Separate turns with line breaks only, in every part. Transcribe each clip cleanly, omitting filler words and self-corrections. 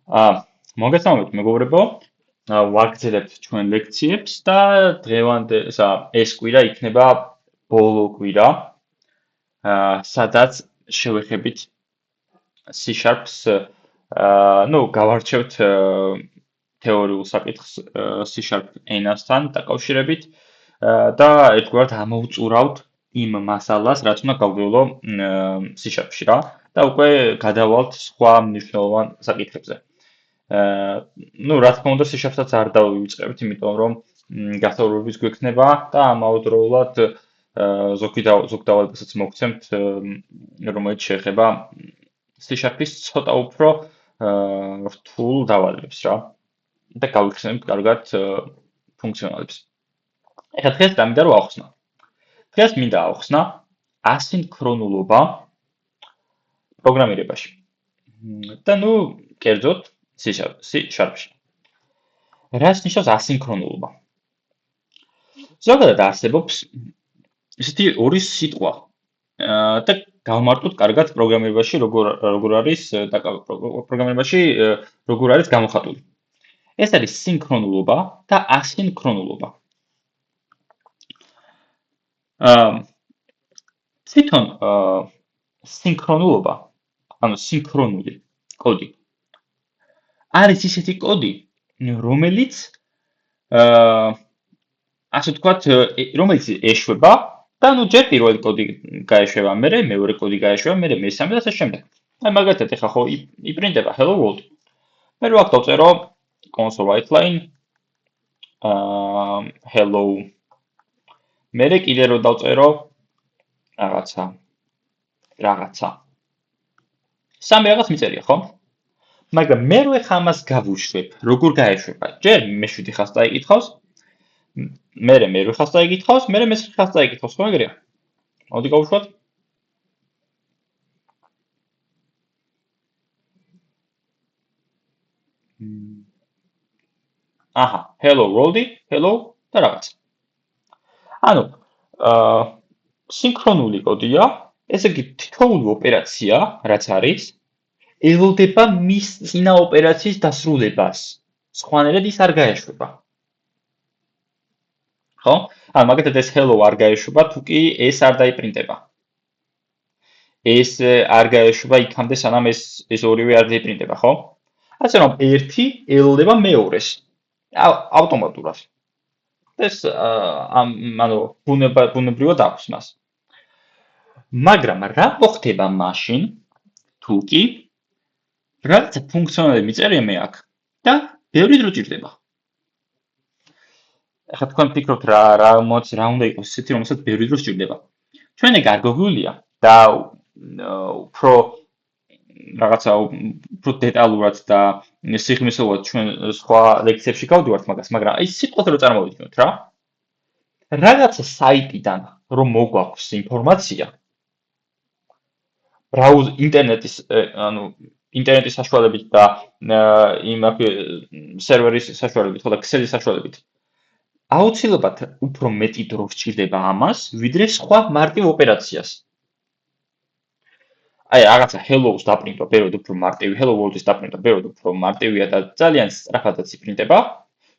მოგესალმებით, მეგობრებო. ვაგრძელებთ ჩვენ ლექციებს და ეს კვირა იქნება ბოლო კვირა, სადაც შევეხებით C#-ს, გავარჩევთ თეორიულ საკითხს C# ენასთან დაკავშირებით და ერთგვარად ამოვწურავთ იმ მასალას, რაც უნდა გავგებლო C#-ში რა და უკვე გადავალთ სხვა მნიშვნელოვან საკითხებზე. რა თქმა უნდა, C#-საც არ დავივიწყებთ, იმიტომ რომ გასაუბრებიც გვექნება და ამავდროულად ზოგ დავალებასაც მოგცემთ, რომელიც შეეხება C#-ის ცოტა უფრო რთულ დავალებებს რა და გავიხსენებთ კარგად ფუნქციონალებს. ეხლა დღეს რა მინდა რომ ავხსნა? დღეს მინდა ავხსნა ასინქრონულობა პროგრამირებაში. და კერძოდ C#-ში. რას ნიშნავს ასინქრონულობა? ზოგადად არსებობს ესეთი ორი სიტყვა და გავმარტოთ კარგად პროგრამირებაში როგორ არის პროგრამირებაში როგორ არის გამოხატული. ეს არის სინქრონულობა და ასინქრონულობა. თვითონ სინქრონულობა, ანუ სინქრონული კოდი არის ისეთი კოდი, რომელიც ასე ვთქვათ, რომელიც ეშვება და ჯერ პირველი კოდი გაეშვება, მერე მეორე კოდი გაეშვება, მერე მესამე და ასე შემდეგ. მაგალითად, ეხლა ხო იპრინტება hello world. მე რო აქ დავწერო console write line hello. მერე კიდე რო დავწერო რაღაცა. სამი რაღაც მიწერია, ხო? მაგრამ მე რო ეხლა ამას გავუშვებ, როგორ გაეშვება? ჯერ მე-7 ხაზს დაიკითხავს, მერე მე-8 ხაზს დაიკითხავს, მერე მე-9 ხაზს დაიკითხავს, ხო ეგრეა? მოდი გავუშვათ. hello world, hello და რაღაც. ანუ სინქრონული კოდია, ესე იგი თითოეული ოპერაცია, რაც არის, ელოდება მის წინა ოპერაციის დასრულებას. სხვანაირად ის არ გაეშვება. ხო? ანუ მაგალითად ეს hello არ გაეშვება, თუ კი ეს არ დაიპრინტება. ეს არ გაეშვება იქამდე, სანამ ეს ორივე არ დაიპრინტება, ხო? ასე რომ ერთი ელოდება მეორეს. ავტომატურად. ეს ბუნებრივად აქვს მას. მაგრამ რა მოხდება მაშინ, თუ კი რაღაც ფუნქციონალი მიწერია მე აქ და ბევრი დრო ჭირდება. ეხლა თქვენ ფიქრობთ რა უნდა იყოს ისეთი, რომელსაც ბევრი დრო სჭირდება. ჩვენ ეგ არ გვეგვია და უფრო რაღაცა უფრო დეტალურად და სიღრმისეულად ჩვენ სხვა ლექციებში გავდივართ მაგას, მაგრამ აი სიტყვაზე რო წარმოვიდგინოთ რა. რაღაცა საიტიდან რომ მოგვაქვს ინფორმაცია ინტერნეტის საშუალებით და იმ სერვერის საშუალებით, ხო და ქსელის საშუალებით. აუცილებლად უფრო მეტი დრო სჭირდება ამას, ვიდრე სხვა მარტივ ოპერაციას. აი რაღაცა hello-ს დაპრინტვა ბევრად უფრო მარტივი, hello world-ის დაპრინტვა ბევრად უფრო მარტივია და ძალიან სწრაფადაც იპრინტება,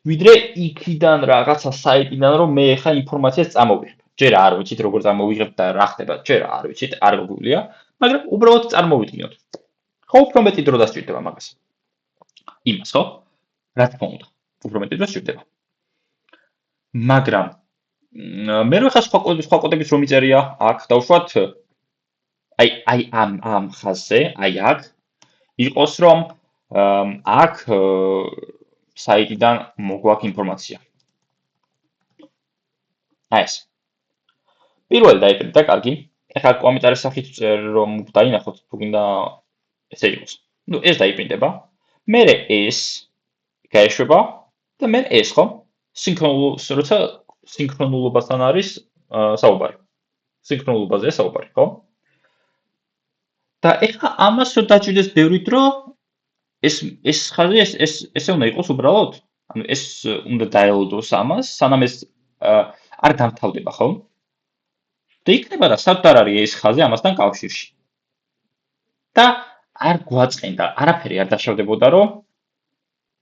ვიდრე იქიდან რაღაცა საიტიდან რომ მე ახლა ინფორმაციას წამოვიღებ. ჯერ არ ვიცით როგორ წამოვიღებ და რა ხდება, ჯერ არ ვიცით, არ გვგულია, მაგრამ უბრალოდ წარმოვიდგინოთ. ხო, უფრო მეტი დრო დასჭირდება მაგას. იმას, ხო? რა თქმა უნდა, უფრო მეტი დრო სჭირდება. მაგრამ მე რო ხა სხვა კოდების რომ იწერია, აქ დავშვათ აი ამ ხაზზე, აი აქ იყოს რომ აქ საიტიდან მოგვაქვს ინფორმაცია. აი ეს. პირველი დაიპრინტა, კარგი. ეხლა კომენტარის სახით წერ რომ დაინახოთ, თუ გინდა ესე იყოს. ეს დაიპრინტება. მერე ეს გაეშვება და მერე ეს, ხო? სინქრონულობასთან არის საუბარი. სინქრონულობაზე საუბარი, ხო? და ეხლა ამას რო დაჭირდეს ბევრი დრო, ეს ხაზი ესე უნდა იყოს უბრალოდ, ანუ ეს უნდა დაელოდოს ამას, სანამ ეს არ დამთავრდება, ხო? და იქნება რა საერთოდ არ არის ეს ხაზი ამასთან კავშირში. და არ გვაწყენდა, არაფერი არ დაშავდებოდა, რომ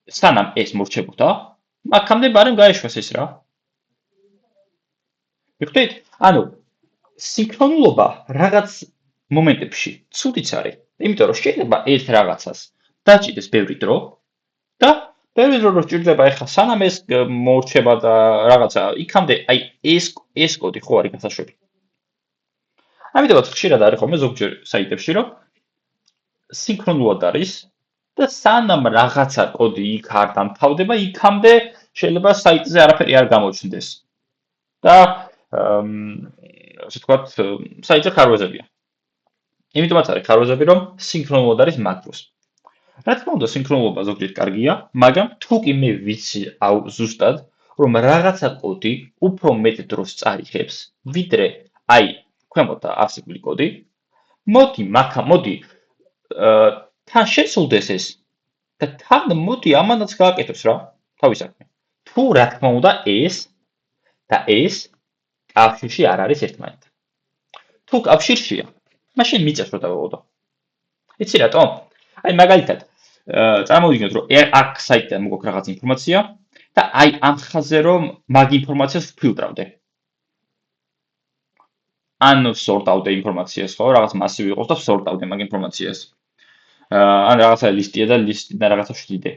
სანამ ეს მორჩებოდა, აქამდე ბარემ გაეშვას ეს რა. მიხვდით? ანუ სინქრონულობა რაღაც მომენტებში ცუდიც არის, იმიტომ რომ შეიძლება ერთ რაღაცას დაჭიდეს ბევრი დრო და ბევრი დრო რო სჭირდება ეხლა სანამ ეს მორჩება და რაღაცა იქამდე აი ეს კოდი ხო არის გასაშვები. ამიტომაც ხშირად არის ხოლმე ზოგჯერ საიტებში რომ სინქრონულად არის და სანამ რაღაცა კოდი იქ არ დამთავრდება, იქამდე შეიძლება საიტზე არაფერი არ გამოჩნდეს. და ასე ვთქვათ, საიტზე ხარვეზებია. იმიტომაც არის ხარვეზები, რომ სინქრონულად არის მაკროს. რა თქმა უნდა, სინქრონულობა ზოგჯერ კარგია, მაგრამ თუ კი მე ვიცი ზუსტად, რომ რაღაცა კოდი უფრო მეტ დროს წარიღებს, ვიდრე აი ქვემოთ არსებული კოდი, მოდი თან შესულდეს ეს და თან მოდი ამანაც გააკეთოს რა, თავის საქმე. თუ რა თქმა უნდა ეს და ეს კავშირში არ არის ერთმანეთთან. თუ კავშირშია, მაშინ მიწევს რომ დავაყოდო. იცი რატომ? აი მაგალითად, წარმოვიდგინოთ რომ აქ საიტიდან მოგაქვს რაღაც ინფორმაცია და აი ამ ხაზზე რომ მაგ ინფორმაციას ვფილტრავდე. ან ვსორტავდე ინფორმაციას, ხო, რაღაც მასივი იყოს და ვსორტავდე მაგ ინფორმაციას. ან რაღაცა ლისტია და ლისტიდან რაღაცა ვშლიდე.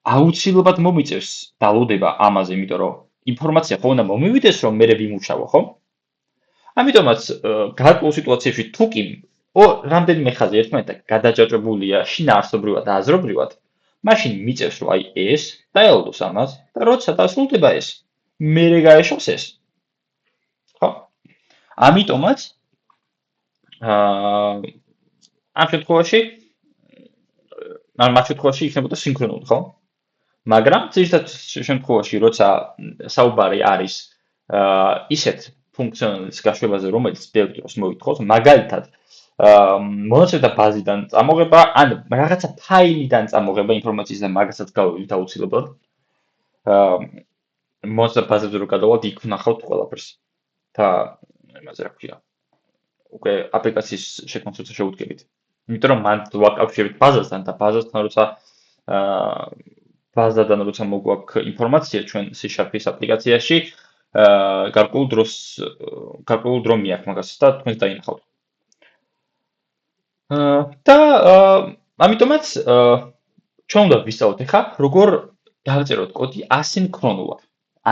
აუცილებლად მომიწევს დალოდება ამაზე, იმიტომ რომ ინფორმაცია ხო უნდა მომივიდეს, რომ მე ვიმუშავო, ხო? ამიტომაც გარკვეულ სიტუაციებში თუ კი რამდენიმე ხაზი ერთმანეთთან გადაჯაჭვებულია შინაარსობრივად და აზრობრივად, მაშინ მიწევს რომ აი ეს დაელოდოს ამას და როცა დასრულდება ეს, მერე გაეშვას ეს. ხო? ამიტომაც ამ შემთხვევაში მათ შემთხვევაში იქნებოდა სინქრონული, ხო? მაგრამ ძირითადად შემთხვევაში, როცა საუბარი არის ისეთ ფუნქციონალის გაშვებაზე, რომელიც ბევრ დროს მოითხოვს, მაგალითად, მონაცემთა ბაზიდან წამოღება, ან რაღაცა ფაილიდან წამოღება ინფორმაციის და მაგასაც გავივლით აუცილებლად. მონაცემთა ბაზაზე რო გადავალთ, იქ ვნახავთ ყველაფერს. და იმაზე რა ქვია. უკვე აპლიკაციის შექმნას როცა შევუდგებით. იმიტომ რომ მან ვაკავშირებთ ბაზასთან და ბაზასთან როცა ბაზადან როცა მოგვაქვს ინფორმაცია ჩვენ C# აპლიკაციაში, გარკვეულ დრო მიაქვს მაგას და თქვენს დაინახავთ. და ამიტომაც ჩვენ უნდა ვისწავლოთ ახლა როგორ დავწეროთ კოდი ასინქრონულად.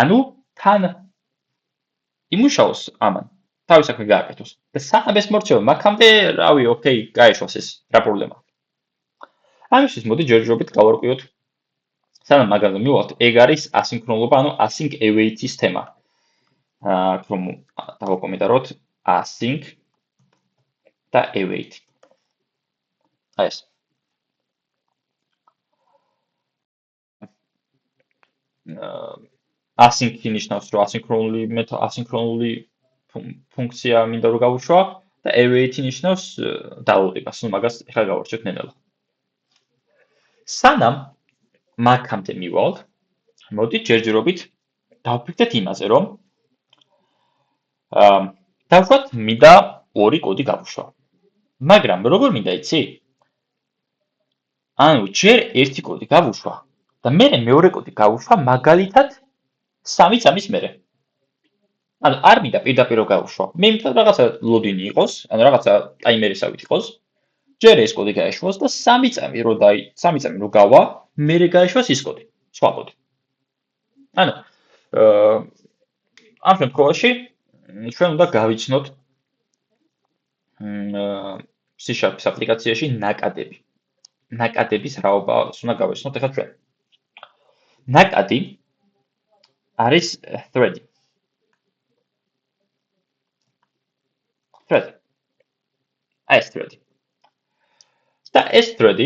ანუ თან იმუშაოს ამან, თავის საქმე გააკეთოს. და სანამ ეს მორჩება, მაგამდე, რავი, ოკეი, გაეშვას ეს, რა პრობლემაა. ამისთვის მოდი ჯერჯერობით გავარკვიოთ სანამ მაგაზე მივავალთ, ეგ არის ასინქრონულობა, ანუ async await-ის თემა. რომ დავაკომენტაროთ async და await. აი ეს. async ნიშნავს, რომ ასინქრონული ფუნქცია მინდა რომ გავუშვა და await ნიშნავს დაალოდებას. ნუ მაგას ახლა გავარჩევთ ნელა. სანამ მაგამდე მივალთ, მოდი ჯერჯერობით დავფიქრდეთ იმაზე, რომ დავხვდეთ მინდა ორი კოდი გავუშვა. მაგრამ როგორ მინდა იცი? ანუ ჯერ ერთი კოდი გავუშვა და მერე მეორე კოდი გავუშვა მაგალითად 3 წამის მერე. ანუ არ მინდა პირდაპირ გავუშვა. მე მინდა რაღაცა ლოდინი იყოს, ანუ რაღაცა ტაიმერისავით იყოს. ჯერ ეს კოდი გაეშვას და 3 წამი რო გავა, მერე გაეშვას ის კოდი, სხვა კოდი. ანუ ამ შემთხვევაში ჩვენ უნდა გავიცნოთ C# აპლიკაციაში ნაკადები. ნაკადების რაობას უნდა გავიცნოთ ახლა ჩვენ. ნაკადი არის thread. ეს thread. და ეს thread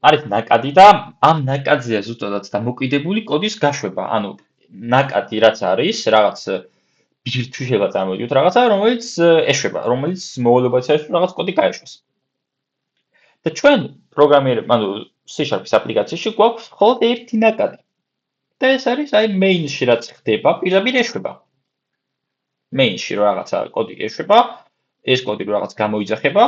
არის ნაკადი და ამ ნაკადზეა ზუსტად დამოკიდებული კოდის გაშვება. ანუ ნაკადი რაც არის, რაღაც ბირთვი შეიძლება წარმოვიდგინოთ რაღაცა, რომელიც ეშვება, რომელიც მოვალეობაც არის, რომ რაღაც კოდი გაეშვას. და ჩვენ პროგრამიერები, ანუ C# აპლიკაციაში გვაქვს მხოლოდ ერთი ნაკადი. და ეს არის აი main-ში რაც ხდება, პირდაპირ ეშვება. main-ში რაღაცა კოდი ეშვება, ეს კოდი რაღაც გამოიძახება.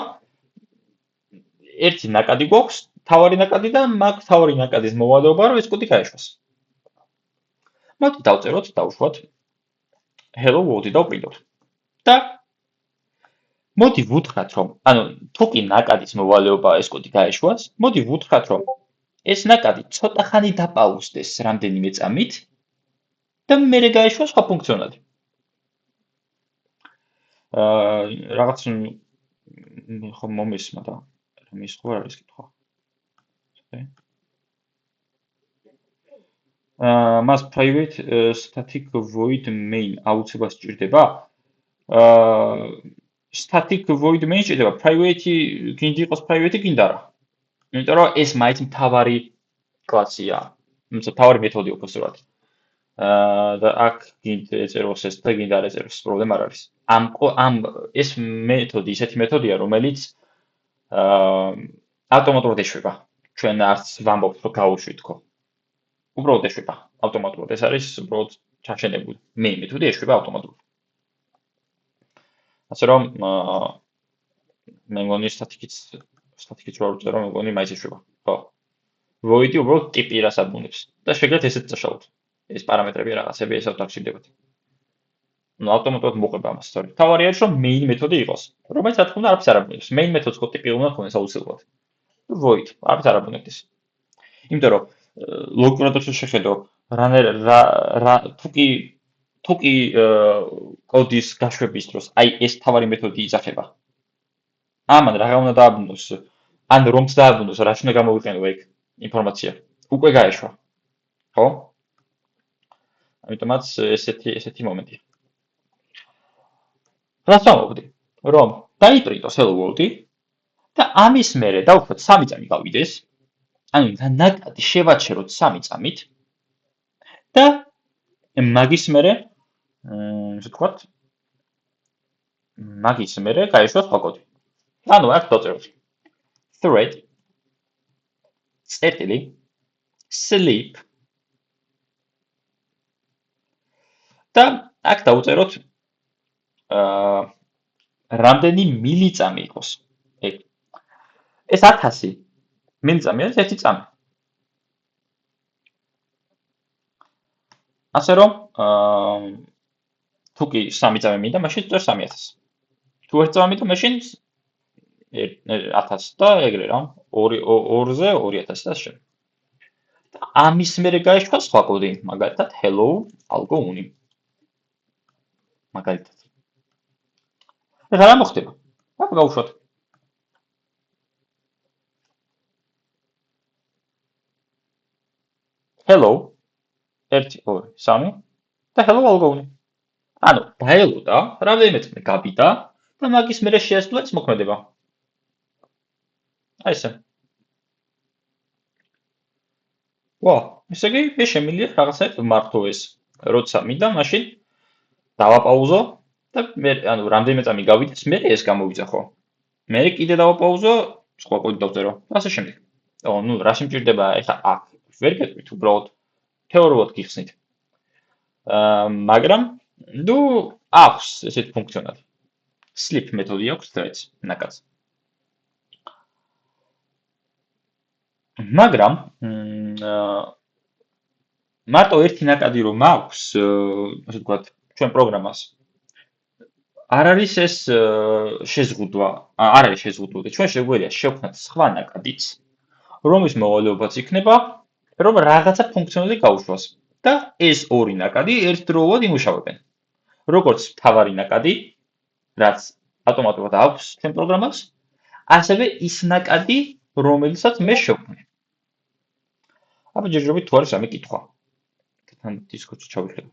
ერთი ნაკადი გვაქვს თავარი ნაკადი და მაგ თავარი ნაკადის მოვალეობა რომ ეს კოდი გაეშვას. მოდი დავწეროთ, დავუშვათ hello world-ი დავპრინტოთ. და მოდი ვუთხრათ რომ, ანუ თუ კი ნაკადის მოვალეობა ეს კოდი გაეშვას, მოდი ვუთხრათ რომ ეს ნაკადი ცოტა ხანი დაპაუზდეს რამდენიმე წამით და მერე გაეშვა სხვა ფუნქციონალი. რაღაც ხო მომისმა და ის ხო არ არის კითხვა. მას private static void main აუცილებლად სჭირდება. Static void main შეიძლება private გინდა იყოს private გინდა რა. იმიტომ რომ ეს მაინც მთავარი კლასია. მთავარი მეთოდი უფრო სწორად. და აქ გინდა ეწეროს ეს და გინდა არ ეწეროს, პრობლემა არ არის. ამ ეს მეთოდი ისეთი მეთოდია, რომელიც ავტომატურად ეშვება. ჩვენ არც ვამბობთ, რომ გაუშვით თქო. უბრალოდ ეშვება ავტომატურად. ეს არის უბრალოდ ჩაშენებული. main მეთოდი ეშვება ავტომატურად. ასე რომ მე მგონი სტატიკით რო ვწერო, მე მგონი მაინც ეშვება. ხო. void-ი უბრალოდ ტიპი რას აბუნებს და შეგიძლიათ ესეც წაშალოთ. ეს პარამეტრები რაღაცები ესავ დაგჭირდებათ. ნუ ავტომატურად მოყვება ამას, სწორედ. თავარია ის რომ main მეთოდი იყოს, რომელიც რა თქმა უნდა არაფერს არ აბუნებს. main მეთოდს ხო ტიპი უნდა ქონდეს აუცილებლად. void არაფერს არ აბუნებს ეს. იმიტომ რომ ლოგიკურად რო შეხედო, თუ კი კოდის გაშვების დროს, აი ეს თავარი მეთოდი იძახება. ამან რა უნდა დააბრუნოს, ან რომც დააბრუნოს, რა უნდა გამოვიყენო ეგ ინფორმაცია. უკვე გაეშვა. ხო? ამიტომაც ესეთი მომენტია. რაც ვამბობდი, რომ დაიპრინტოს hello world-ი და ამის მერე დავუშვათ 3 წამი გავიდეს. ანუ ნაკადი შევაჩეროთ 3 წამით და მაგის მერე ესე ვთქვათ მაგის მერე გაეშვათ სხვა კოდი. ანუ აქ დავწეროთ thread წერტილი sleep და აქ დავწეროთ რამდენი მილიწამი იყოს. ეგ. ეს 1000 მილიწამი არის 1 წამი. ასე რომ თუ კი 3 წამი მინდა, მაშინ წერ 3000. თუ 1 წამი მინდა, მაშინ 1000 და ეგრე რა. 2-ზე 2000 და შე. ამის მერე გაეშვა სხვა კოდი, მაგალითად hello algo uni. მაგალითად. რა მოხდება? აქ გავუშვათ. hello 1 2 3 და hello algo uni. ანუ დაელოდა, რამდენიმე წამი გაბიდა და მაგის მერე შეასრულა ეს მოქმედება. აი ესე. ვა, ესე იგი, მე შემიძლია რაღაცა მართო ეს. როცა მინდა, მაშინ დავაპაუზო და მე ანუ რამდენიმე წამი გავიდეს, მე ეს გამოვიძახო. მე კიდე დავაპაუზო, სხვა კოდი დავწერო. ასე შემდეგ. ნუ რა შემჭირდება ეხა აქ ვერ გეტყვით უბრალოდ თეორიულად გიხსნით. მაგრამ ნუ აქვს ესეთი ფუნქციონალი. sleep მეთოდი აქვს threads ნაკადს. მაგრამ მარტო ერთი ნაკადი რომ აქვს, ასე ვთქვათ, ჩვენ პროგრამას არ არის ეს შეზღუდვა, არ არის შეზღუდული. ჩვენ შეგვიძლია შევქმნათ სხვა ნაკადიც, რომის მოვალეობაც იქნება, რომ რაღაცა ფუნქციონალი გაუშვას და ეს ორი ნაკადი ერთდროულად იმუშავებენ. როგორც თავარი ნაკადი, რაც ავტომატურად აქვს ჩვენ პროგრამას, ასევე ის ნაკადი, რომელსაც მე შევქმნე. აბა ჯერჯერობით თუ არის რამე კითხვა. თან დისკუსია ჩავიხილე.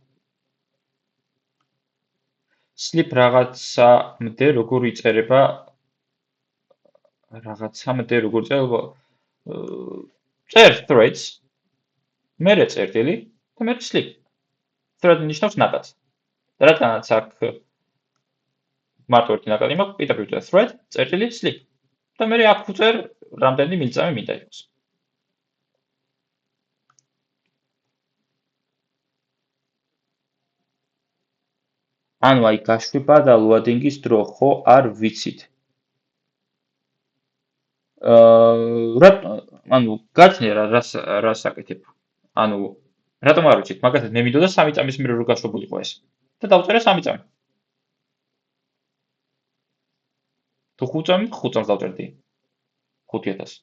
sleep რაღაცამდე როგორ იწერება რაღაცამდე როგორ იწერება წერ threads მერე წერტილი და მერე sleep. thread ნიშნავს ნაკადს. რატანაც აქ მარტო ერთი ნაკადი მაქვს, პირდაპირ thread წერტილი sleep. და მერე აქ ვწერ რამდენი მილიწამი მინდა იყოს. ანუ აი გაშვება და loading-ის დრო ხო არ ვიცით. ანუ გაჩნია რას აკეთებ. ანუ რატომ არ ვიცით, მაგალითად მე მინდოდა 3 წამის მიერ რო გაშვებულიყო ეს. და დავწერე 3 წამი. თუ 5 წამი, 5 წამს დავწერდი. 5000.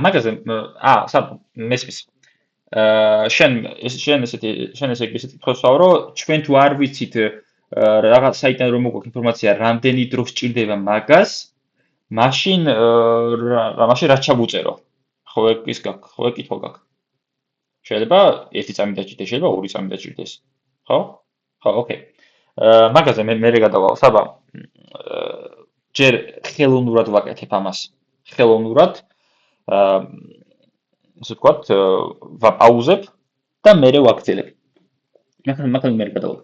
მაგაზე საბ მესმის. შენ ესე გიხსოვ, რომ ჩვენ თუ არ ვიცით რაღაც საიტიდან რომ მოგვაქვს ინფორმაცია, რამდენი დრო სჭირდება მაგას, მაშინ რა ჩაგუწერო? ხო ის გაქვს, ხო კითხვა გაქვს. შეიძლება 1 წამი დაჭირდეს, შეიძლება 2 წამი დაჭირდეს. ხო? ხო, ოკეი. მაგაზე მე გადავალ საბა. ჯერ ხელოვნურად ვაკეთებ ამას. ხელოვნურად ასე ვთქვათ, ვაპაუზებ და მერე ვაგრძელებ. მაგრამ მე გადავალ.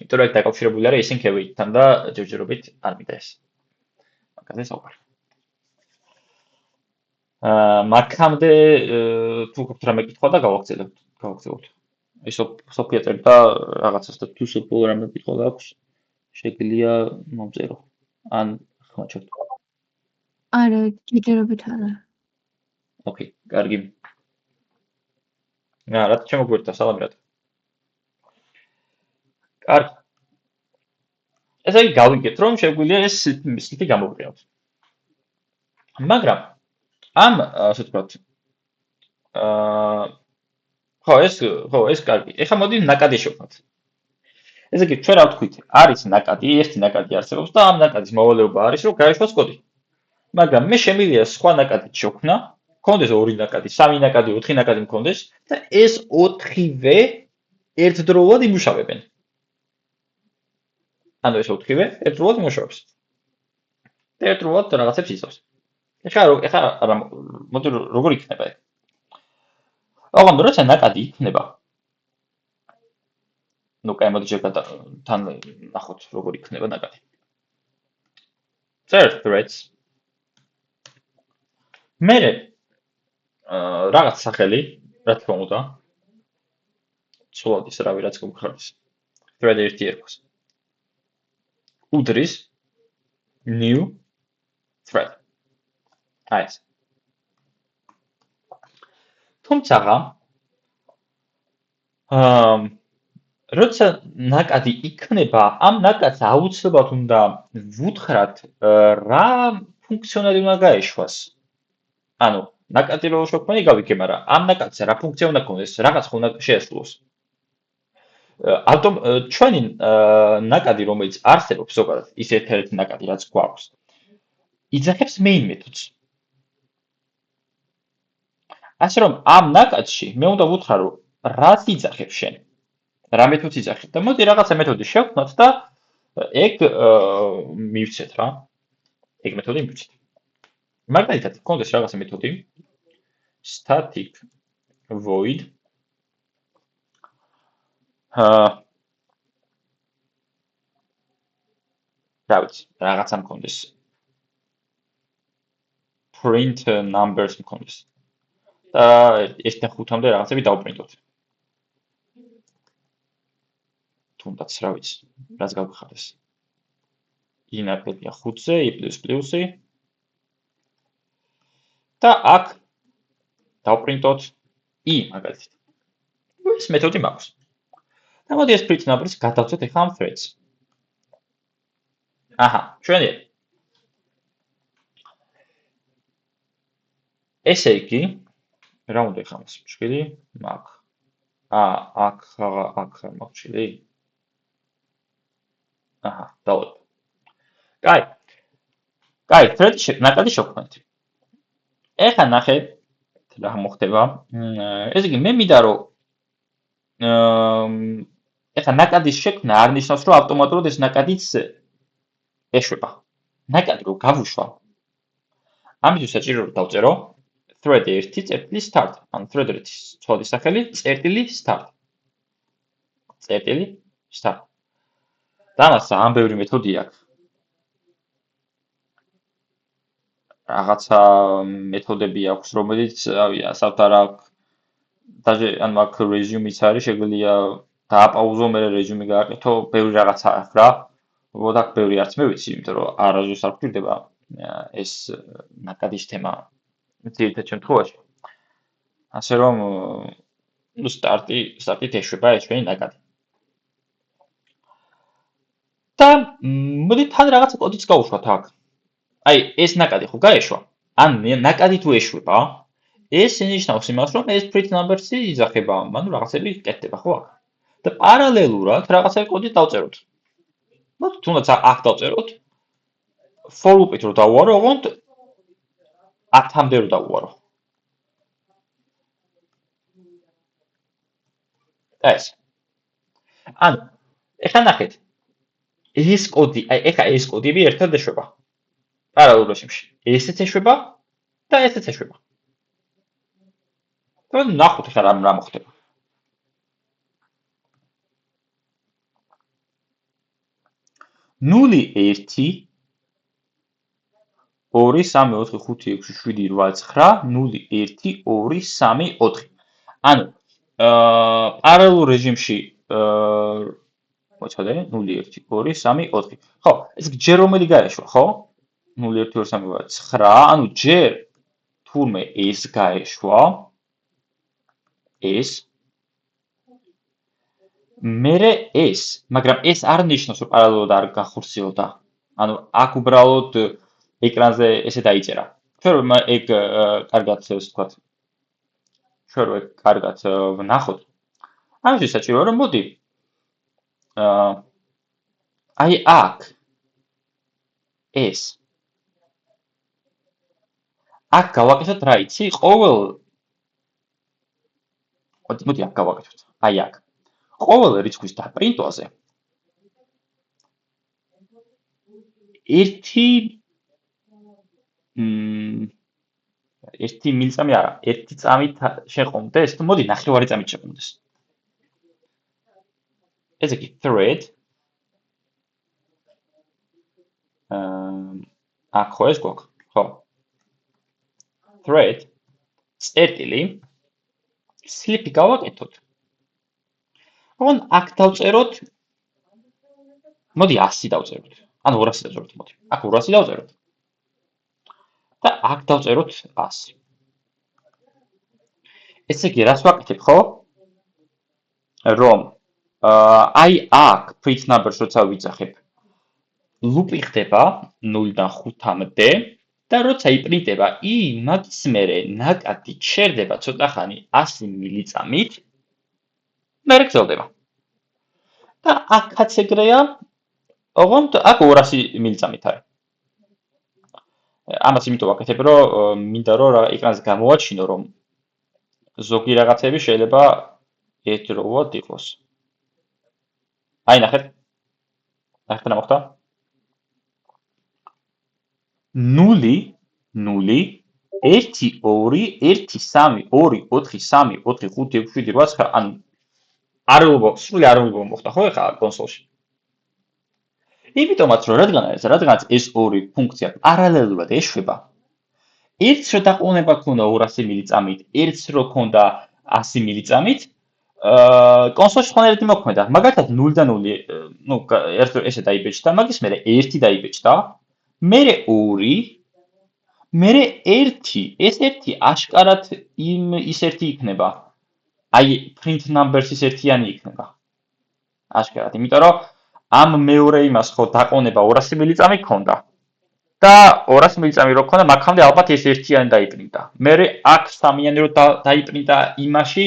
იმიტომ რომ დაკავშირებული არის ისინქევეიტთან და ჯერჯერობით არ მინდა ეს. მაგაზე საუბარი. მაგამდე თუ გქონთ რამე კითხვა და გავაგრძელებთ. ის სოფია წერდა რაღაცას და თუ სულ რამე კითხვა გაქვს, შეგიძლია მომწერო. ან ხმაჩვენთ.
არა, ჯერჯერობით არა.
ოკეი, კარგი. რატო შემოგვერთა სალამი რატო? კარგი. ესე იგი გავიგეთ, რომ შეგვიძლია ეს სიტი გამოვიყენოთ. მაგრამ ამ ასე ვთქვათ ხო ეს კარგი. ეხლა მოდი ნაკადი შევქმნათ. ესე იგი ჩვენ რა ვთქვით? არის ნაკადი, ერთი ნაკადი არსებობს და ამ ნაკადის მოვალეობა არის, რომ გაიშვას კოდი. მაგრამ მე შემიძლია სხვა ნაკადი შევქმნა, მქონდეს 2 ნაკადი, 3 ნაკადი, 4 ნაკადი მქონდეს და ეს 4-ვე ერთდროულად იმუშავებენ. ანუ ეს 4-ვე ერთდროულად იმუშავებს. და ერთდროულად რაღაცებს იწევს. ეხლა მოდი როგორ იქნება ეს? ოღონდ როცა ნაკადი იქნება. ნუ კაი მოდი ჯერ თან ნახოთ როგორ იქნება ნაკადი. წერთ threads. მე რაღაც სახელი, რა თქმა უნდა. ცოლად ის რავი რაც გქონდეს. thread 1 ერქოს. უდრის new thread. ეს. თუმცა როცა ნაკადი იქნება, ამ ნაკადს აუცილებლად უნდა ვუთხრათ რა ფუნქციონალი უნდა გაეშვას. ანუ ნაკადი რო შევქმნი გავიგე, მაგრამ ამ ნაკადს რა ფუნქცია უნდა გქონდეს, რაღაც უნდა შეესრულოს. ჩვენი ნაკადი რომელიც არსებობს ზოგადად, ის ერთ-ერთი ნაკადი რაც გვაქვს, იძახებს main მეთოდს. ასე რომ ამ ნაკადში მე უნდა ვუთხრა რომ რას იძახებს შენ? რა მეთოდს იძახებ და მოდი რაღაცა მეთოდი შევქმნათ და ეგ მივცეთ რა. ეგ მეთოდი მივცეთ. მაგალითად, გქონდეს რაღაცა მეთოდი static void დავით, რაღაცა მქონდეს print numbers მქონდეს. და 1-დან 5-მდე რაღაცები დავპრინტოთ. თუნდაც რა ვიცი, რაც გავხარეს. i ნაკლებია 5-ზე, i პლუსი. და აქ დავპრინტოთ i მაგალითად. ეს მეთოდი მაქვს. და მოდი ეს print numbers გადავწოთ ახლა ამ threads. ჩვენი ესე იგი რა უნდა ეხლა მას მშვიდი მაგ აქ მოვჭილი დავად კაი thread ნაკადი შევქმნით ეხლა ნახეთ რა მოხდება ესე იგი მე მინდა რომ ეხლა ნაკადის შექმნა არ ნიშნავს რომ ავტომატურად ეს ნაკადიც ეშვება ნაკადი რომ გავუშვა ამისთვის საჭირო რომ დავწერო thread 1 წერტილი start ან thread 1 ცოლის სახელი წერტილი start და მას ამ ბევრი მეთოდი აქვს რაღაცა მეთოდები აქვს რომელიც ასავთ არა დაჟე ან მაგ resume-იც არის შეგვიძლია დააპაუზო მე resume გააკეთო ბევრი რაღაცა აქვს რა უბრალოდ აქ ბევრი არც მე ვიცი, იმიტომ რომ არასდროს არ გვჭირდება ეს ნაკადის თემა ძირითად შემთხვევაში. ასე რომ ნუ სტარტით ეშვება ეს ჩვენი ნაკადი. და მოდი თან რაღაცა კოდიც გავუშვათ აქ. აი, ეს ნაკადი ხო გაეშვა? ან ნაკადი თუ ეშვება, ეს შენიშნავს იმას, რომ ეს print numbers-ი იძახება, ანუ რაღაცები კეთდება, ხო აქ? და პარალელურად რაღაცა კოდი დავწეროთ. მოდი თუნდაც აქ დავწეროთ. for loop-ით რო დავუარო, ოღონდ 10-მდე რო დავუარო. ეს. ანუ, ეხლა ნახეთ. ეს კოდი, აი ეხლა ეს კოდები ერთად ეშვება. პარალელურ რეჟიმში. ესეც ეშვება და ესეც ეშვება. და ნახოთ ეხლა რა მოხდება. 0 1 2 3 4 5 6 7 8 9 0 1 2 3 4. ანუ პარალელურ რეჟიმში მოწოდე 0 1 2 3 4. ხო, ეს ჯერ რომელი გაეშვა, ხო? 0 1 2 3 4 9, ანუ ჯერ თურმე ეს გაეშვა ეს მერე ეს, მაგრამ ეს არ ნიშნავს რომ პარალელურად არ გახორციელდა. ანუ აქ უბრალოდ ეკრანზე ესე დაიწერა. ჩვენ რომ ეგ კარგად ასე ვთქვათ. ჩვენ რომ ეგ კარგად ვნახოთ. ამისთვის საჭიროა რომ მოდი აი აქ ეს აქ გავაკეთოთ რა იცი? ყოველ მოდი აქ გავაკეთოთ. აი აქ. ყოველ რიცხვის დაპრინტვაზე ერთი მილწამი არა, ერთი წამით შეყომდეს, თუ მოდი ნახევარი წამით შეყომდეს. ესე იგი thread აქ ხო ეს გვაქვს, ხო? thread წერტილი slip-ი გავაკეთოთ. ოღონდ აქ დავწეროთ მოდი 100 დავწეროთ. ანუ 200 დავწეროთ, მოდი. აქ 200 დავწეროთ. და აქ დავწეროთ 100. ესე იგი, რას ვაკეთებ, ხო? რომ აი აქ print numbers როცა ვიძახებ, loop-ი ხდება 0-დან 5-მდე და როცა იპრინტება, მაგის მერე ნაკადი ჩერდება ცოტა ხანი 100 მილიწამით, მერე გრძელდება. და აქაც ეგრეა, ოღონდ აქ 200 მილიწამით არის. ამას იმიტომ ვაკეთებ, რომ მინდა რომ ეკრანზე გამოვაჩინო, რომ ზოგი რაღაცები შეიძლება ერთდროულად იყოს. აი ნახეთ. ნახეთ რა მოხდა? 0 0 1 2 1 3 2 4 3 4 5 6 7 8 9 ანუ სრული არაულბო მოხდა ხო ეხლა კონსოლში. იმიტომაც რომ რადგანაც ეს ორი ფუნქცია პარალელურად ეშვება, ერთს რო დაყოვნება ქონდა 200 მილიწამით, ერთს რო ქონდა 100 მილიწამით, კონსოლში ხონერეთი მოქმედა. მაგალითად 0-დან 0, ნუ ესე დაიბეჭდა, მაგის მერე 1 დაიბეჭდა, მერე 2, მერე 1, ეს 1 აშკარად ის 1 იქნება. აი print numbers-ის ერთიანი იქნება. აშკარად, იმიტომ რომ ამ მეორე იმას ხო დაყოვნება 200 მილიწამი ქონდა. და 200 მილიწამი რო ქონდა, მაგამდე ალბათ ეს ერთიანი დაიპრინტა. მერე აქ სამიანი რო დაიპრინტა იმაში,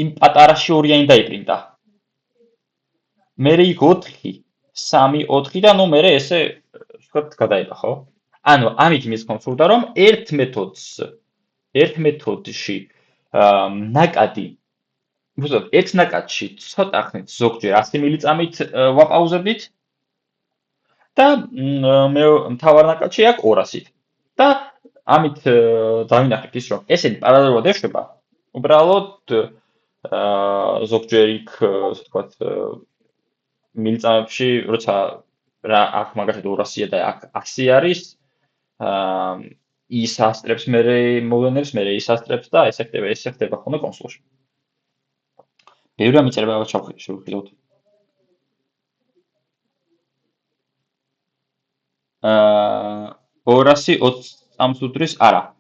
იმ პატარაში ორიანი დაიპრინტა. მერე იქ 4, 3, 4 და ნუ მერე ესე ვთქვათ გადაება, ხო? ანუ ამით იმის კონსულტა რომ ერთ მეთოდში ნაკადი უბრალოდ ერთ ნაკადში ცოტა ხნით ზოგჯერ 100 მილიწამით ვაპაუზებდით და მე მთავარ ნაკადში აქ 200-ით. და ამით დავინახეთ ის რომ ესენი პარალელურად ეშვება. უბრალოდ ზოგჯერ იქ ასე ვთქვათ მილიწამებში როცა რა აქ მაგალითად 200-ია და აქ 100 არის ის ასტრებს მერე მოვლენებს, მერე ის ასტრებს და ესე ხდება ხოლმე კონსოლში. ბევრი ამიწერება ჩავხილოთ. 220 წამს უდრის, არა.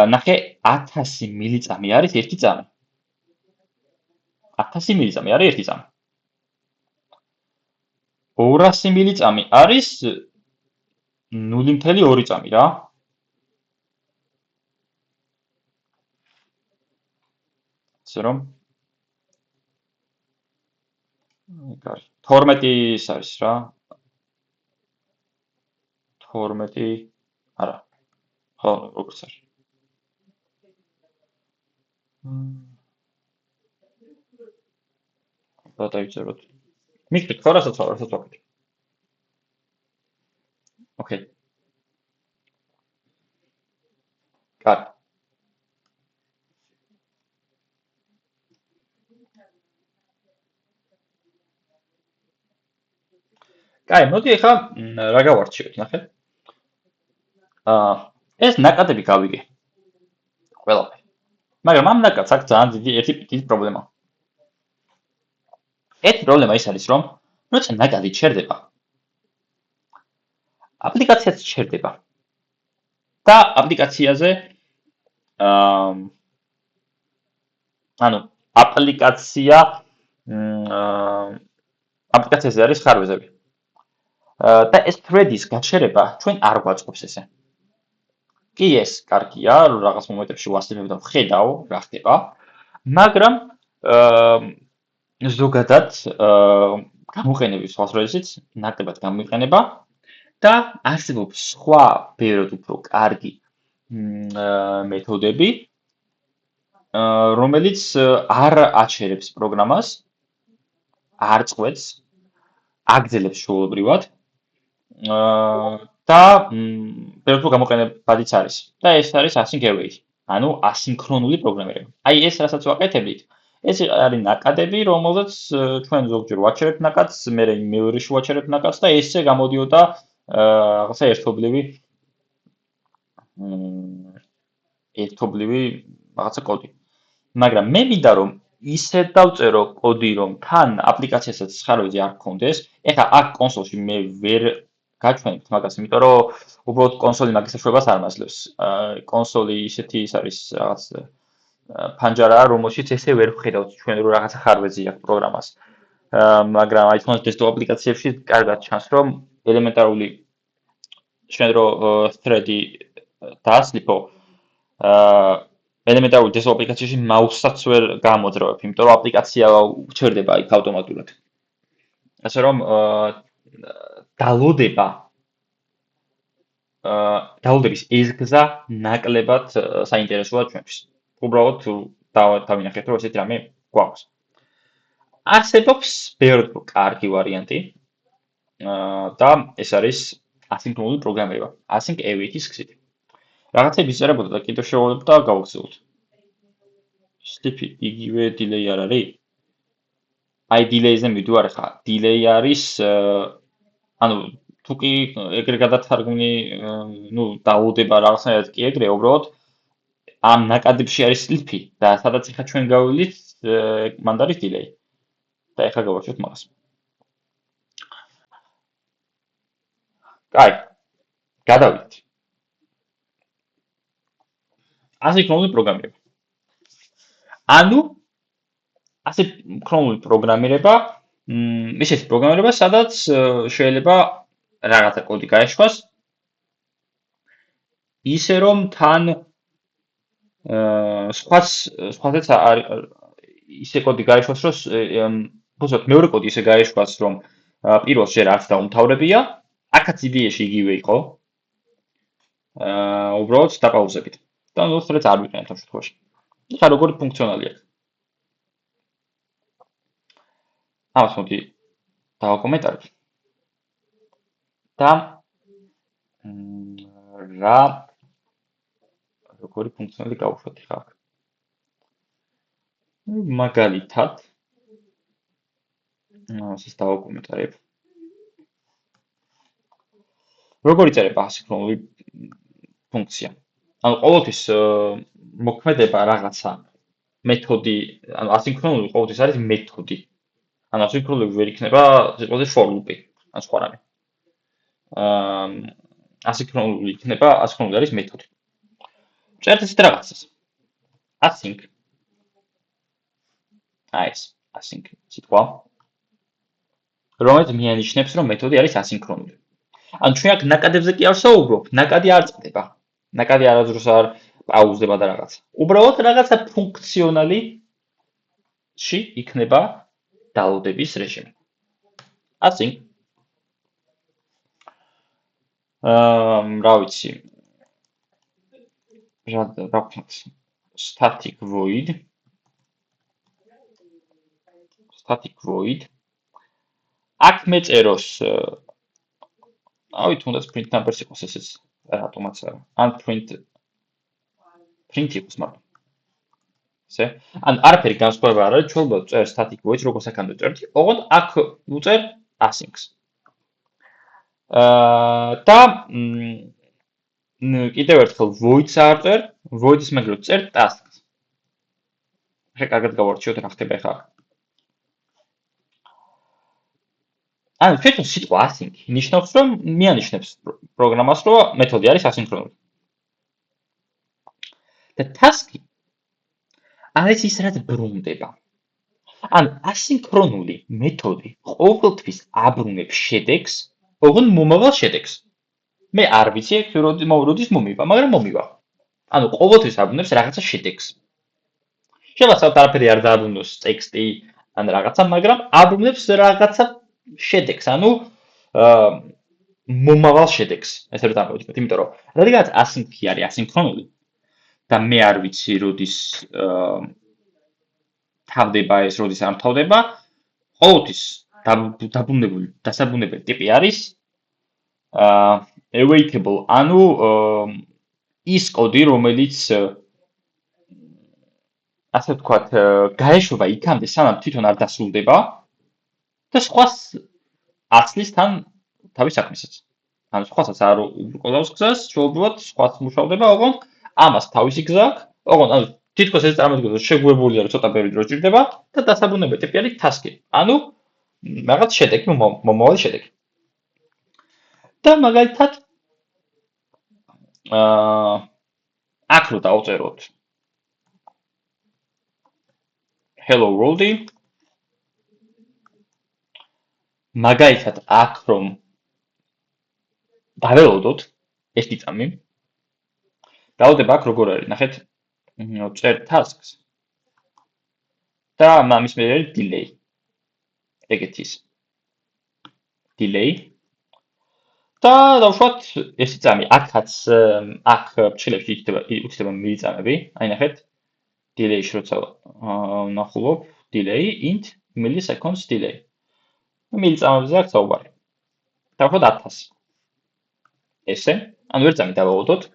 ნახე 1000 მილიწამი არის ერთი წამი. 1000 მილიწამი არის ერთი წამი. 200 მილიწამი არის 0.2 წამი რა. ასე რომ 12 ის არის რა. 12 არა. ხო, როგორც არის. დავიწეროთ. მიგდით ხო რასაც ვაკეთებ. ოკეი. კარგი. კაი, მოდი ახლა რა გავარჩიოთ, ნახე. ეს ნაკადები გავიგე. ყველაფერი. მაგრამ ამ ნაკადს აქვს ძალიან დიდი პრობლემა. ერთი პრობლემა ის არის, რომ როცა ნაკადი ჩერდება, აპლიკაციაც ჩერდება. და აპლიკაციაზე ანუ აპლიკაციაზე არის ხარვეზები. და ეს thread-ის გაჩერება ჩვენ არ გვაწყობს ესე. კი ეს კარგია, რომ რაღაც მომენტებში ვასწრებ და ვხედავ რა ხდება, მაგრამ ზოგადად გამოყენების ხალხშიც ნაკლებად გამოიყენება და არსებობს სხვა ბევრად უფრო კარგი მეთოდები, რომელიც არ აჩერებს პროგრამას, არ წყვეტს, აგრძელებს ჩვეულებრივად და ბევრად უფრო გამოყენებადიც არის. და ეს არის async await, ანუ ასინქრონული პროგრამირება. აი ეს რასაც ვაკეთებთ, ეს არის ნაკადები, რომელზეც ჩვენ ზოგჯერ ვაჩერებთ ნაკადს, მე მეურეში ვაჩერებთ ნაკადს და ესე გამოდიოდა რაღაცა ერთობლივი რაღაცა კოდი. მაგრამ მე მინდა რომ ისე დავწერო კოდი, რომ თან აპლიკაციასაც ხარვეზი არ გქონდეს. ეხლა აქ კონსოლში მე ვერ გაჩვენებთ მაგას, იმიტომ რომ უბრალოდ კონსოლი მაგის საშუალებას არ მაძლევს. კონსოლი ისეთი ის არის რაღაც ფანჯარაა, რომელშიც ესე ვერ ვხედავთ ჩვენ რომ რაღაცა ხარვეზი აქვს პროგრამას. მაგრამ აი თქოს დესკტოპ აპლიკაციებში კარგად ჩანს, რომ ელემენტარული ჩვენ რო thread-ი დაასლიფო, ელემენტარული დესკტოპ აპლიკაციაში მაუსსაც ვერ გამოძრავებ, იმიტომ რომ აპლიკაცია ჩერდება იქ ავტომატურად. ასე რომ დაუნლოდების ეს გზა ნაკლებად საინტერესოა ჩვენთვის. უბრალოდ დავინახეთ, რომ ესეთი რამე გვაქვს. არსებობს ბევრად უფრო კარგი ვარიანტი და ეს არის ასინქრონული პროგრამირება, async await-ის გზით. რაღაცები იწერებოდა და კიდევ შევავლებ და გავაგზავნოთ. Sleepy იგივე delay არ არის? აი delay-ზე მივდივარ ახლა. Delay არის ანუ თუ კი ეგრე გადათარგმნი, დაულდება რაღაცნაირად კი ეგრე, უბრალოდ ამ ნაკადებში არის sleepy და სადაც ახლა ჩვენ გავივლით, მანდ არის delay. და ახლა გავარჩიოთ მაგას. კაი. გადავიდეთ. ასინქრონული პროგრამირება. ანუ ასინქრონული პროგრამირება, ისეთი პროგრამირება, სადაც შეიძლება რაღაცა კოდი გაეშვას, ისე რომ თან სხვასაც ისე კოდი გაეშვას, რომ უბრალოდ მეორე კოდი ისე გაეშვას, რომ პირველს ჯერ არც დაუმთავრებია, აქაც იდეაში იგივე იყო. უბრალოდ დაპაუზებით. და ნუ thread-ს არ ვიყენებთ ამ შემთხვევაში. ეხლა როგორი ფუნქციონალი აქვს? ამას მოდი დავაკომენტარებ. და რა როგორი ფუნქციონალი გავუშვათ ხა აქ. მაგალითად ეს დავაკომენტარებ. როგორ იწერება ასინქრონული ფუნქცია? ანუ ყოველთვის მოქმედება რაღაცა მეთოდი, ანუ ასინქრონული ყოველთვის არის მეთოდი. ანუ ასინქრონული ვერ იქნება სიტყვაზე for loop-ი, ან სხვა რამე. ასინქრონული იქნება, ასინქრონული არის მეთოდი. წერთ ესეთ რაღაცას. Async. ეს async სიტყვა. რომელიც მიანიშნებს, რომ მეთოდი არის ასინქრონული. ანუ ჩვენ აქ ნაკადებზე კი არ საუბრობ, ნაკადი არ წყდება. ნაკადი არასდროს არ პაუზდება და რაღაცა. უბრალოდ რაღაცა ფუნქციონალში იქნება დალოდების რეჟიმი. Async. რა ვიცი. რა ვქნათ? Static void. აქ მეწეროს ავი თუნდაც print numbers იყოს ესეც რატომაც არა. ან print იყოს მაგრამ. ესე? ან არაფერი განსხვავება არ არის, ჩვენ ვწერ static void-ს როგორც აქამდე წერდი, ოღონდ აქ ვწერ async-ს. და კიდევ ერთხელ void-ს არ წერ, void-ის მაგალითად წერ task-ს. ხე კარგად გავარჩიოთ რა ხდება ახლა. ანუ თვითონ სიტყვა async ნიშნავს, რომ მიანიშნებს პროგრამას, რომ მეთოდი არის ასინქრონული. და task-ი არის ის, რაც ბრუნდება. ანუ ასინქრონული მეთოდი ყოველთვის აბრუნებს შედეგს, ოღონდ მომავალ შედეგს. მე არ ვიცი ეგ როდის მომივა, მაგრამ მომივა. ანუ ყოველთვის აბრუნებს რაღაცა შედეგს. შევასწავლოთ არაფერი არ დააბრუნოს ტექსტი ან რაღაცა, მაგრამ აბრუნებს რაღაცა შედეგს, ანუ მომავალ შედეგს. ესე რომ დავიწყოთ, იმიტომ რომ რადგანაც async-ი არის ასინქრონული და მე არ ვიცი როდის თავდება ეს, როდის არ თავდება, ყოველთვის დასაბუნებელი ტიპი არის awaitable, ანუ ის კოდი, რომელიც ასე ვთქვათ, გაეშვება იქამდე, სანამ თვითონ არ დასრულდება და სხვას აცლის თან თავის საქმესაც. ანუ სხვასაც არ უყოლავს გზას, შეუძლებლად სხვას მუშავდება, ოღონდ ამას თავისი გზა აქვს, ოღონდ ანუ თითქოს ეს წარმოიდგინოთ, რომ შეგვებულია, რომ ცოტა ბევრი დრო ჭირდება და დასაბუნებელი ტიპი არის task-ი. ანუ რაღაც შედეგი, მომავალი შედეგი. და მაგალითად აქ რო დავწეროთ hello world-ი მაგალითად აქ რომ დაველოდოთ ერთი წამი დავდება აქ როგორ არის ნახეთ წერ tasks და ამის მე არის delay ეგეთ ის delay და დავშვათ ერთი წამი აქაც აქ ფრჩილებში იქნება მილიწამები აი ნახეთ delay-ში როცა ვნახულობ delay int milliseconds delay მილიწამებზე აქ საუბარი დავშვათ 1000 ესე ანუ ერთ წამი დავაოდოთ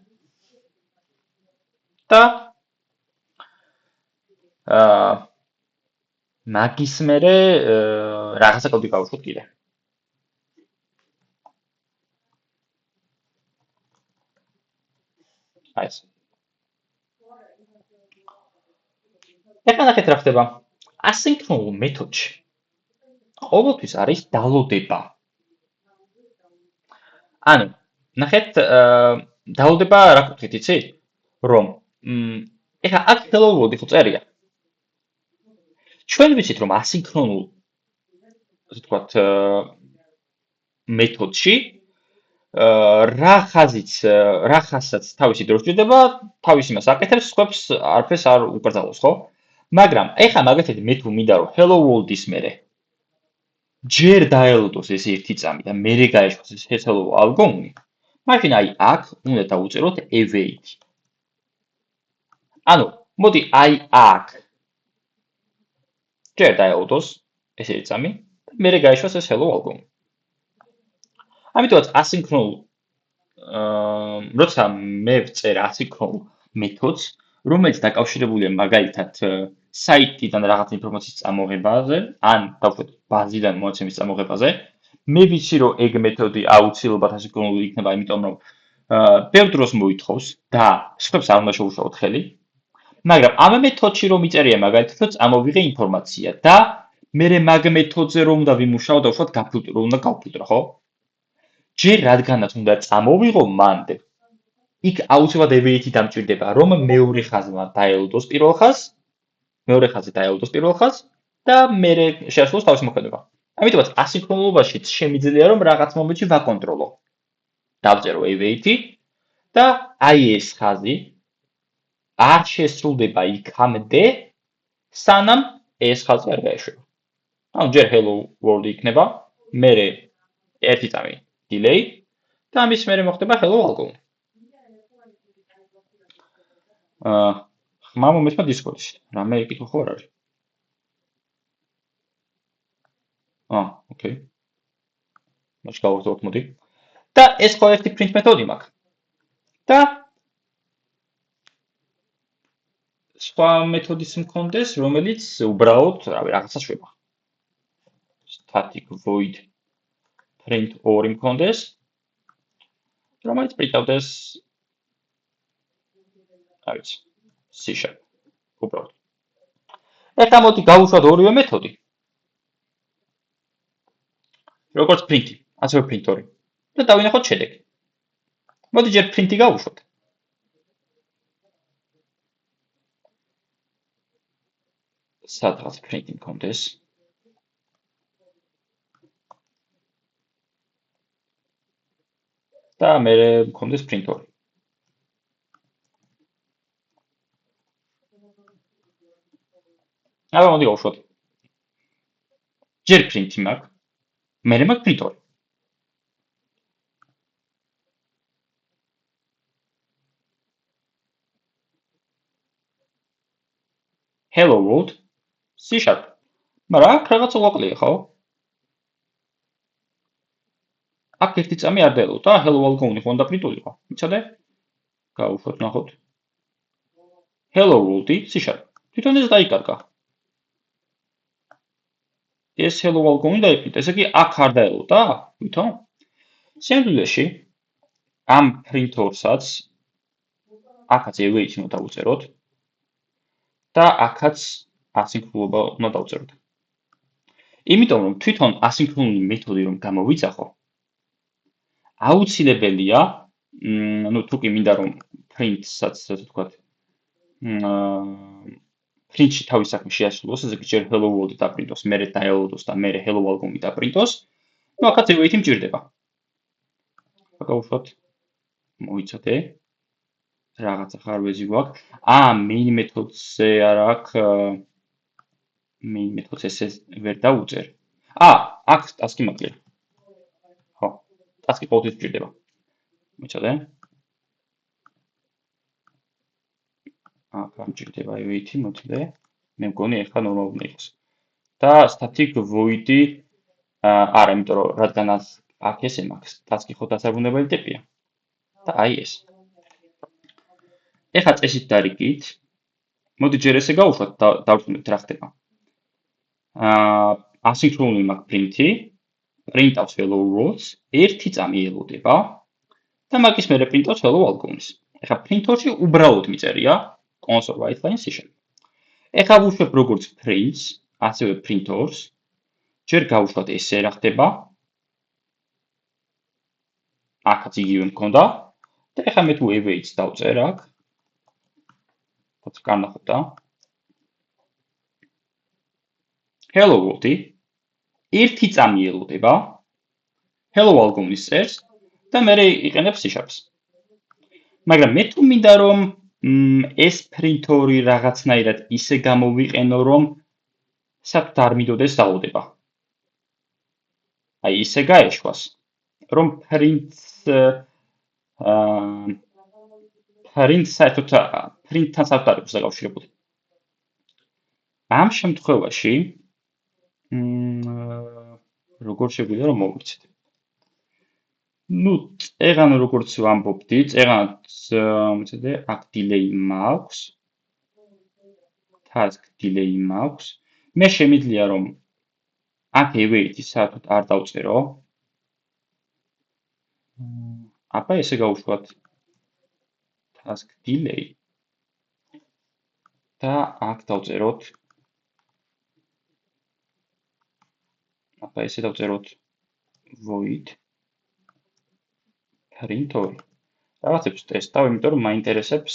და მაგის მერე რაღაცა კოდი გავუშვოთ კიდე აი ეს ეხლა ნახეთ რა ხდება ასინქრონულ მეთოდში ყოველთვის არის დალოდება ანუ ნახეთ დალოდება რა კუთხით იცი რომ ეხლა აქ hello world ხო წერია ჩვენ ვიცით რომ ასინქრონულ ასე ვთქვათ მეთოდში რა ხაზსაც თავისი დრო ჭირდება თავის იმას აკეთებს სხვებს არაფერს არ უკრძალავს ხო მაგრამ ეხლა მაგალითად მე თუ მინდა რომ hello world-ის მერე ჯერ დაელოდოს ეს ერთი წამი და მერე გაეშვას ეს hello algorithmi მაშინ აი აქ უნდა დავუწეროთ await ანუ მოდი აი აქ ჯერ დაელოდოს ეს ერთი წამი და მერე გაეშვას ეს hello algorithmi ამიტომაც ასინქრონულ როცა მე ვწერ ასინქრონულ მეთოდს რომელიც დაკავშირებულია მაგალითად საიტიდან რაღაც ინფორმაციის წამოღებაზე ან დავუშვათ ბაზიდან მონაცემის წამოღებაზე მე ვიცი რომ ეგ მეთოდი აუცილებლად ასინქრონული იქნება იმიტომ რომ ბევრ დროს მოითხოვს და სხვებს არ უნდა შეუშავოთ ხელი მაგრამ ამ მეთოდში რომ იწერია მაგალითად რომ წამოვიღე ინფორმაცია და მე მაგ მეთოდზე რომ უნდა ვიმუშაო დავუშვათ გაფილტრო უნდა გავფილტრო ხო ჯერ რადგანაც უნდა წამოვიღო მანდ იქ აუცილებლად ევეითი დამჭირდება რომ მეორე ხაზმა დაელოდოს პირველ ხაზს მეორე ხაზი დაელოდოს პირველ ხაზს და მე შეასრულოს თავისი მოქმედება. ამიტომაც ასინქრონულობაშიც შემიძლია რომ რაღაც მომენტში ვაკონტროლო. დავწერო ევეითი და აი ეს ხაზი არ შესრულდება იქამდე სანამ ეს ხაზი არ გაეშვება. ანუ ჯერ hello world იქნება, მერე ერთი წამი delay და ამის მერე მოხდება hello algorithm. ხმა მომეცმა Discord-ში. რამე ეკითხო ხო არ არის? ოკეი. მაშინ გავაკეთოთ მოდი. და ეს ხო ერთი print მეთოდი მაქვს. და სხვა მეთოდის მქონდეს, რომელიც უბრალოდ, რავი, რაღაცა შვება. static void print 2 მქონდეს, რომელიც პრინტავდეს აი C#. უბრალოდ. ეხლა მოდი გავუშვათ ორივე მეთოდი. როგორც print-ი, ასევე print 2. და დავინახოთ შედეგი. მოდი ჯერ print-ი გავუშვათ. სადღაც print-ი მქონდეს. და მე მქონდეს print 2. აბა მოდი გავუშვათ. ჯერ print-ი მაქვს. მერე მაქვს print 2. Hello world C#. მაგრამ აქ რაღაც უაკლია, ხო? აქ ერთი წამი არ დაელოდა, hello algorithm ხო უნდა პრინტულიყო. მიცადე? გავუშვათ, ნახოთ. Hello world-ი C#. თვითონ ეს დაიკარგა. ეს hello algorithm დაიპრინტა, ესე იგი აქ არ დაელოდა, თვითონ? სინამდვილეში ამ print-2-საც აქაც await უნდა დავუწეროთ და აქაც ასინქრონულობა უნდა დავუწეროთ. იმიტომ რომ თვითონ ასინქრონული მეთოდი რომ გამოვიძახო, აუცილებელია, ну თუკი მინდა რომ print-საც ასე ვთქვათ, print-ში თავის საქმე შეასრულოს, ესე იგი ჯერ hello world დაპრინტოს, მერე დაელოდოს და მერე hello algorithm დაპრინტოს, ну აქაც await მჭირდება. გავუშვათ. მოიცადე. რაღაცა ხარვეზი გვაქვს. main მეთოდზე არ აქვს main მეთოდს ესე ვერ დაუწერ. აქ task-ი მაკლია. ხო, task-ი ყოველთვის მჭირდება. მოიცადე. აქ მჭირდება await-ი, მოწდე. მე მგონი ეხლა ნორმალურად იყოს. და static void-ი არა, იმიტომ რომ რადგან აქ ესე მაქვს, task-ი ხო დასაბრუნებელი ტიპია. და აი ეს. ეხლა წესით დარიგით. მოდი ჯერ ესე გავუშვათ და დავწუნოთ რა ხდება. ასინქრონული მაქვს print-ი, print-ავს hello world-ს, ერთი წამი ელოდება და მაგის მერე print-ავს hello algorithm-ს. ეხლა print-2-ში უბრალოდ მიწერია console write-line C#. ეხლა ვუშვებ როგორც print-ს, ასევე print-2-ს. ჯერ გავუშვათ ესე რა ხდება. აქაც იგივე მქონდა და ეხლა მე თუ await-ს დავწერ აქ. განახოთ და hello world-ი ერთი წამი ელოდება hello algorithm-ის წერს და მე იყენებს C#-ს. მაგრამ მე თუ მინდა რომ ეს print-2 რაღაცნაირად ისე გამოვიყენო რომ საერთოდ არ მიდოდეს დაალოდება. აი ისე გაეშვას რომ print საერთოდ print-თან საერთოდ არ იყოს დაკავშირებული. ამ შემთხვევაში როგორ შეგვიძლია რომ მოვიქცეთ. ну, წერან როგორც ვამბობდი, წერანაც მოწედე, აქ delay მაქვს. task delay მაქვს. მე შემიძლია რომ აქ await-ი საერთოდ არ დავწერო. აბა ესე გავუშვათ task delay და აქ დავწეროთ აბა ესე დავწეროთ void printori. Რაღაცებს ტესტავ, იმიტომ რომ მაინტერესებს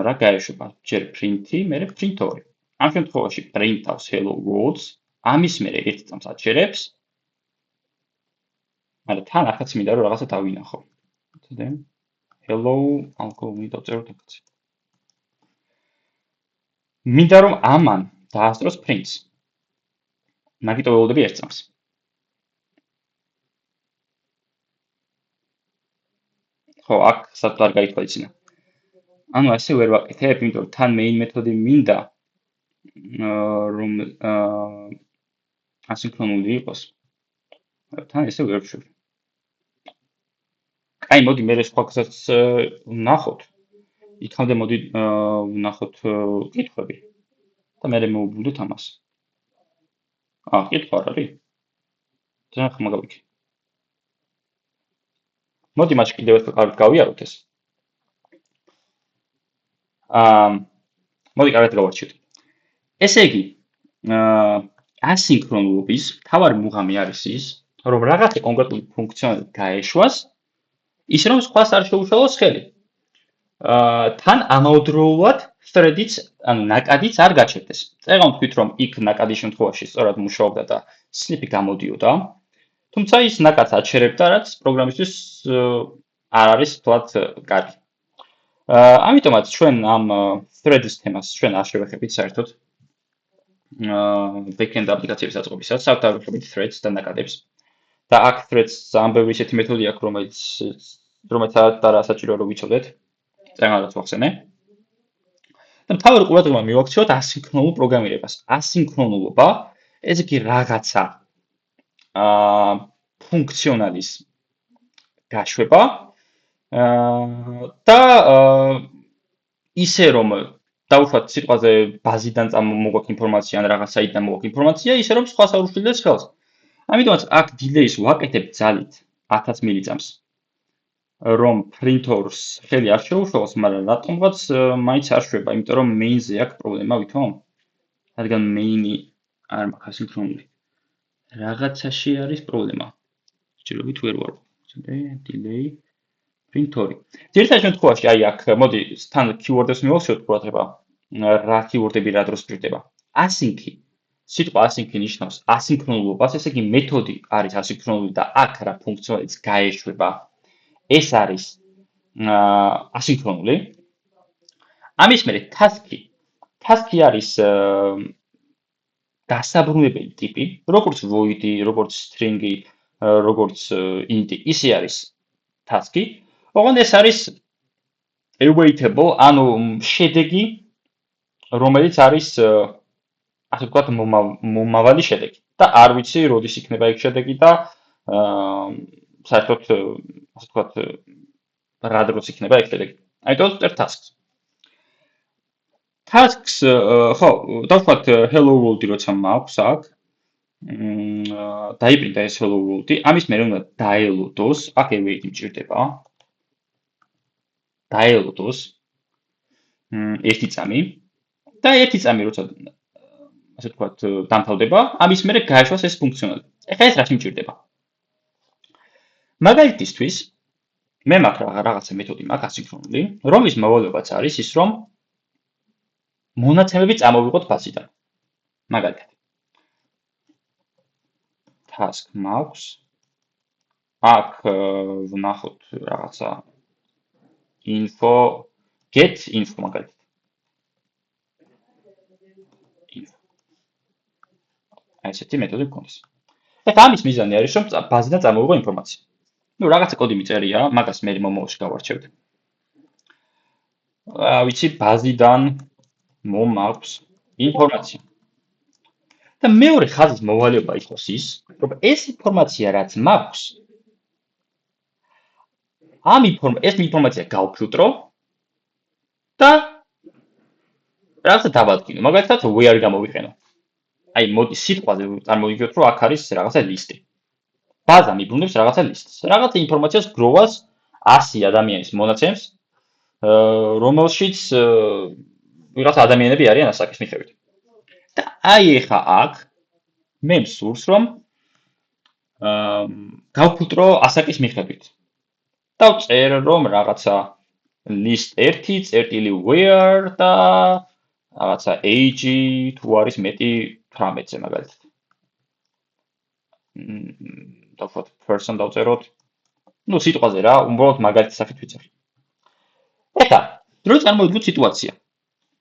რა გაეშვება. ჯერ print-ი, მერე printori. ამ შემთხვევაში print-ავს hello world-ს, ამის მერე ერთ წამს აჩერებს. მაგრამ თან ახაც მინდა რომ რაღაცა დავინახო. then hello algorithm დავწეროთ ახაც. მინდა რომ ამან დაასწროს print-ს. მაგიტო ველოდები ერთ წამს. ხო, აქ საერთოდ არ გაითვალისწინა. ანუ ასე ვერ ვაკეთებ, იმიტომ რომ თან main მეთოდი მინდა რომ ასინქრონული იყოს. თან ესე ვერ ვშვებ. აი, მოდი მე სხვა გზაც ვნახოთ. იქამდე მოდი ვნახოთ კითხვები. და მე მოვუბრუნდეთ ამას. კითხვა არ არის? ძალიან ხმა გავიქი. მოდი მაშ კიდევ ერთხელ კარგად გავიაროთ ეს. მოდი კარგად გავარჩიოთ. ესე იგი, ასინქრონულობის მთავარი მუღამი არის ის, რომ რაღაცა კონკრეტული ფუნქციონალი გაეშვას, ისე რომ სხვას არ შეუშალოს ხელი. თან ამავდროულად thread-იც, ანუ ნაკადიც არ გაჩერდეს. წეგან ვთქვით, რომ იქ ნაკადის შემთხვევაში სწორად მუშაობდა და snip-ი გამოდიოდა, თუმცა ის ნაკადს აჩერებდა, რაც პროგრამისტვის არ არის თვალად კარგი. ამიტომაც ჩვენ ამ thread-ის თემას ჩვენ არ შევეხებით საერთოდ. backend აპლიკაციების აწყობისას, საერთოდ არ ვეხებით threads და ნაკადებს. და აქ threads ძალიან ბევრი ისეთი მეთოდი აქვს, რომელიც არა საჭიროა რომ ვიცოდეთ. წეგანაც ვახსენე. და მთავარი ყურადღება მივაქციოთ ასინქრონულ პროგრამირებას. ასინქრონულობა, ეს კი რაღაცა ფუნქციონალის გაშვება და ისე რომ დავუშვათ სიტყვაზე ბაზიდან მოგაქვს ინფორმაცია ან რაღაც საიტიდან მოგაქვს ინფორმაცია, ისე რომ სხვას არ უშვილდეს ხელს. ამიტომაც აქ delay-ს ვაკეთებ ძალით 1000 მილიწამს. რომ printors ხელი არ შეუშველოს, მაგრამ რატომღაც მაინც არ შვება, იმიტომ რომ main-ზე აქვს პრობლემა ვითომ. რადგან main-ი არ მაქვს ასინქრონული. რაღაცაში არის პრობლემა. სჭირობით ვერ ვარ. delay printori. ძირითადად შემთხვევაში აი აქ მოდი თან keyword-ებს მივახციოთ ყურადღება. რა keyword-ები რა დროს ჭირდება. async-ი. სიტყვა async-ი ნიშნავს ასინქრონულობას, ესე იგი მეთოდი არის ასინქრონული და აქ რა ფუნქციონალიც გაეშვება. ეს არის ასინქრონული. ამის მერე task-ი. task-ი არის დასაბრუნებელი ტიპი, როგორც void-ი, როგორც string-ი, როგორც int-ი, ისე არის task-ი. ოღონდ ეს არის awaitable, ანუ შედეგი, რომელიც არის ასე ვთქვათ, მომავალი შედეგი. და არ ვიცი, როდის იქნება ეგ შედეგი და საერთოდ ასე ვთქვათ, რა დროს იქნება ეგ შედეგი. აიტომაც ვწერ tasks. tasks, ხო, დავხვათ hello world-ი როცა მაქვს აქ. დაიპრინტა ეს hello world-ი. ამის მერე უნდა დაელოდოს, აქ await-ი მჭირდება. დაელოდოს ერთი წამი და ერთი წამი როცა ასე ვთქვათ, დამთავრდება, ამის მერე გაეშვას ეს ფუნქციონალი. ეხლა ეს რაც მჭირდება. მაგალითისთვის მე მაქვს რაღაცა მეთოდი მაქვს ასინქრონული, რომლის მოვალეობაც არის ის, რომ მონაცემები წამოვიღოთ ბაზიდან. მაგალითად. task მაქვს. აქ ვნახოთ რაღაცა info get info მაგალითად. აი ესეთი მეთოდი გქონდეს. ეხლა ამის მიზანი არის, რომ ბაზიდან წამოვიღო ინფორმაცია. ნუ რაღაცა კოდი მიწერია, მაგას მე მომავალში გავარჩევთ. ვიცი, ბაზიდან მომაქვს ინფორმაცია. და მეორე ხაზის მოვალეობა იყოს ის, რომ ეს ინფორმაცია რაც მაქვს, ეს ინფორმაცია გავფილტრო და რაღაცა დავადგინო. მაგალითად, where გამოვიყენო. აი, მოდი სიტყვაზე წარმოვიდგინოთ, რომ აქ არის რაღაცა ლისტი. ბაზა მიბრუნებს რაღაცა ლისტს. რაღაცა ინფორმაციას გროვას 100 ადამიანის მონაცემს, რომელშიც ვიღაცა ადამიანები არიან ასაკის მიხედვით. და აი ეხა აქ მე მსურს რომ გავფილტრო ასაკის მიხედვით. დავწერ რომ რაღაცა list 1 წერტილი where და რაღაცა age თუ არის მეტი 18-ზე მაგალითად. დავხოთ person დავწეროთ. ნუ სიტყვაზე რა, უბრალოდ მაგალითის სახით ვიცახი. ეხლა, დრო წარმოვიდგინოთ სიტუაცია.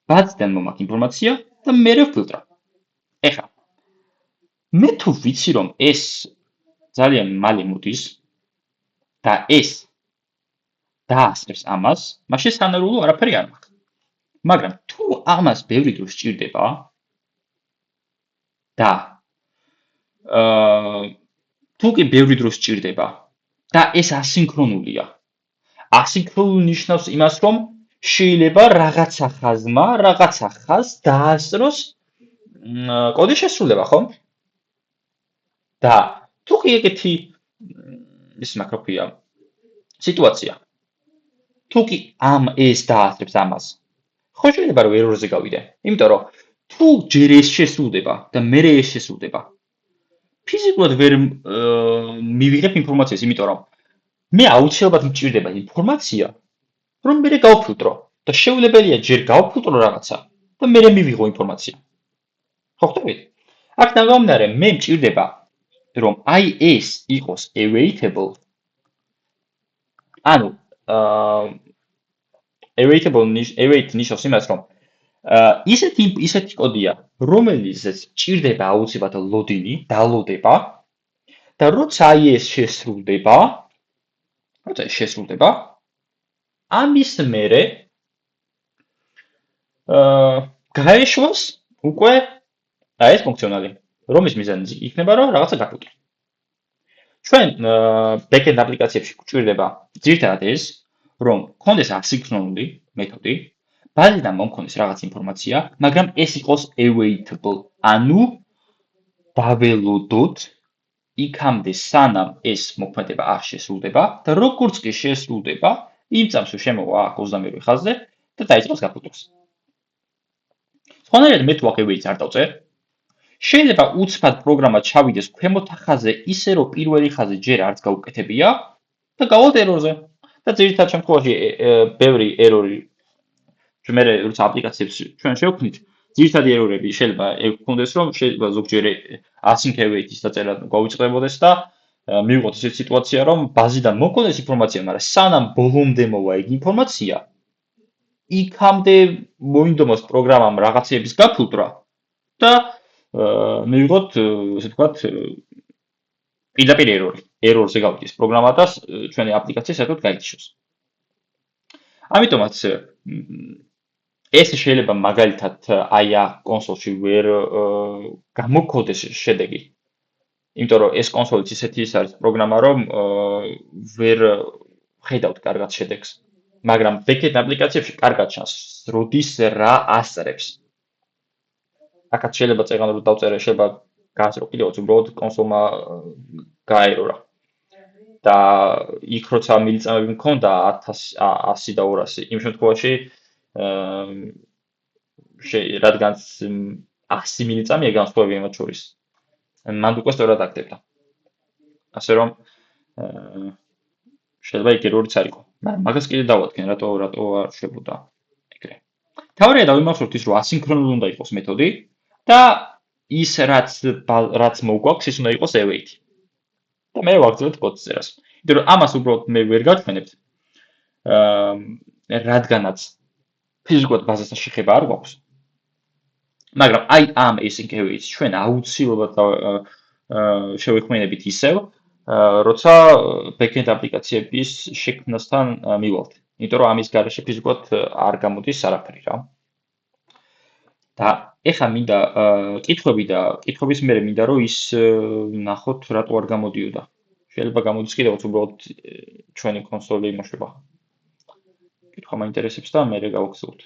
ბაზიდან მომაქვს ინფორმაცია და მე ვფილტრავ. ეხლა, მე თუ ვიცი რომ ეს ძალიან მალე მოდის და ეს დაასწრებს ამას, მაშინ სანერულო არაფერი არ მაქვს. მაგრამ თუ ამას ბევრი დრო სჭირდება და თუ კი ბევრი დრო სჭირდება და ეს ასინქრონულია. ასინქრონული ნიშნავს იმას, რომ შეიძლება რაღაცა ხაზმა, რაღაცა ხაზს დაასწროს კოდის შესრულება, ხო? და თუ კი ეგეთი ის მაკროფია სიტუაცია. თუ კი ამ ეს დაასწრებს ამას. ხო შეიძლება რომ ერორზე გავიდე. იმიტომ რომ თუ ჯერ ეს შესრულდება და მერე ეს შესრულდება. ფიზიკურად ვერ მივიღებ ინფორმაციას, იმიტომ რომ მე აუცილებლად მჭირდება ინფორმაცია, რომ მე გავფილტრო და შეუძლებელია ჯერ გავფილტრო რაღაცა და მე მივიღო ინფორმაცია. ხო ხტებით? აქ გამომდინარე, მე მჭირდება რომ აი ეს იყოს awaitable. ანუ await ნიშნავს იმას, რომ ისეთი კოდია, რომელიცაც ჭირდება აუცილებლად ლოდინი, დალოდება და როცა აი ეს შესრულდება, ამის მერე გაეშვას უკვე აი ეს ფუნქციონალი, რომის მიზანი იქნება, რომ რაღაცა გაფილტრო. ჩვენ backend აპლიკაციებში გვჭირდება ძირითადად ეს, რომ გქონდეს ასინქრონული მეთოდი, ბაზიდან მომქონდეს რაღაც ინფორმაცია, მაგრამ ეს იყოს awaitable, ანუ დაველოდოთ იქამდე სანამ ეს მოქმედება არ შესრულდება და როგორც კი შესრულდება, იმ წამს შემოვა აქ 22 ხაზზე და დაიწყოს გაფილტროს. სხვანაირად მე თუ აქ awaits არ დავწერ, შეიძლება უცბად პროგრამა ჩავიდეს ქვემოთ ხაზზე, ისე რომ პირველი ხაზი ჯერ არც გაუკეთებია და გავალთ ერორზე. და ძირითადად შემთხვევაში ბევრი ერორი მე როცა აპლიკაციებს ჩვენ შევქმნით, ძირითადი ერორები შეიძლება გქონდეს, რომ შეიძლება ზოგჯერ async await-ის დაწერა გავიწყდებოდეს და მივიღოთ ისეთი სიტუაცია, რომ ბაზიდან მოგონდეს ინფორმაცია, მაგრამ სანამ ბოლომდე მოვა ეგ ინფორმაცია, იქამდე მოინდომოს პროგრამამ რაღაცების გაფილტრა და მივიღოთ, ესე ვთქვათ, პირდაპირ ერორზე გავიდეს პროგრამა და ჩვენი აპლიკაცია საერთოდ გაითიშოს. ამიტომაც ეს შეიძლება მაგალითად აი აქ კონსოლში ვერ გამოგქონდეს შედეგი. იმიტომ რომ ეს კონსოლიც ისეთი ის არის პროგრამა, რომ ვერ ხედავთ კარგად შედეგს. მაგრამ backend აპლიკაციებში კარგად ჩანს, როდის რა ასწრებს. აქაც შეიძლება წეღან რომ დავწერე, შეიძლება გაასწრო კიდევაც უბრალოდ კონსოლმა გააერორა. და იქ როცა მილიწამები მქონდა 1000, 100 და 200, იმ შემთხვევაში რადგანაც 100 მილიწამია განსხვავება მათ შორის. მანდ უკვე სწორად აკეთებდა. ასე რომ შეიძლება იქ ერორიც არ იყო. მაგრამ მაგას კიდე დავადგენ, რატო არ შეებოდა ეგრე. თავარია დავიმახსოვრთ ის, რომ ასინქრონული უნდა იყოს მეთოდი და ის რაც მოგვაქვს, ის უნდა იყოს await. და მე ვაგრძელებთ კოდის წერას. იმიტომ რომ ამას უბრალოდ მე ვერ გავჩვენებთ. რადგანაც ფიზიკურად ბაზასთან შეხება არ გვაქვს. მაგრამ აი ამ async await-ს ჩვენ აუცილებლად შევეხმიანებით ისევ, როცა backend აპლიკაციების შექმნასთან მივალთ. იმიტომ რომ ამის გარეშე ფიზიკურად არ გამოდის არაფერი რა. და ეხლა მინდა კითხვები და კითხვების მერე მინდა რომ ის ნახოთ რატო არ გამოდიოდა. შეიძლება გამოდის კიდევაც უბრალოდ ჩვენი კონსოლი იმოშვება. კითხვა მაინტერესებს და მერე გავაგზავნოთ.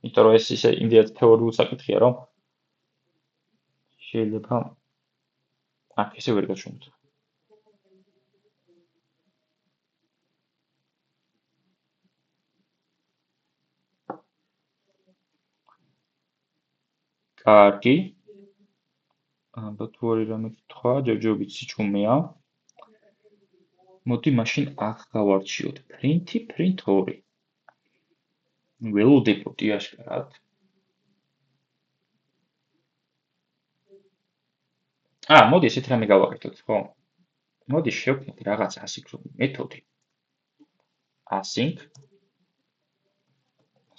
იმიტომ რომ ეს ისე იმდენად თეორიული საკითხია, რომ შეიძლება აქ ისე ვერ გაჩვენოთ. კარგი. და თუ არის რამე კითხვა, ჯერჯერობით სიჩუმეა. მოდი მაშინ აქ გავარჩიოთ print-ი, print 2. ველოდებოდი აშკარად. მოდი ესეთ რამე გავაკეთოთ, ხო? მოდი შევქმნით რაღაც ასინქრონული მეთოდი. Async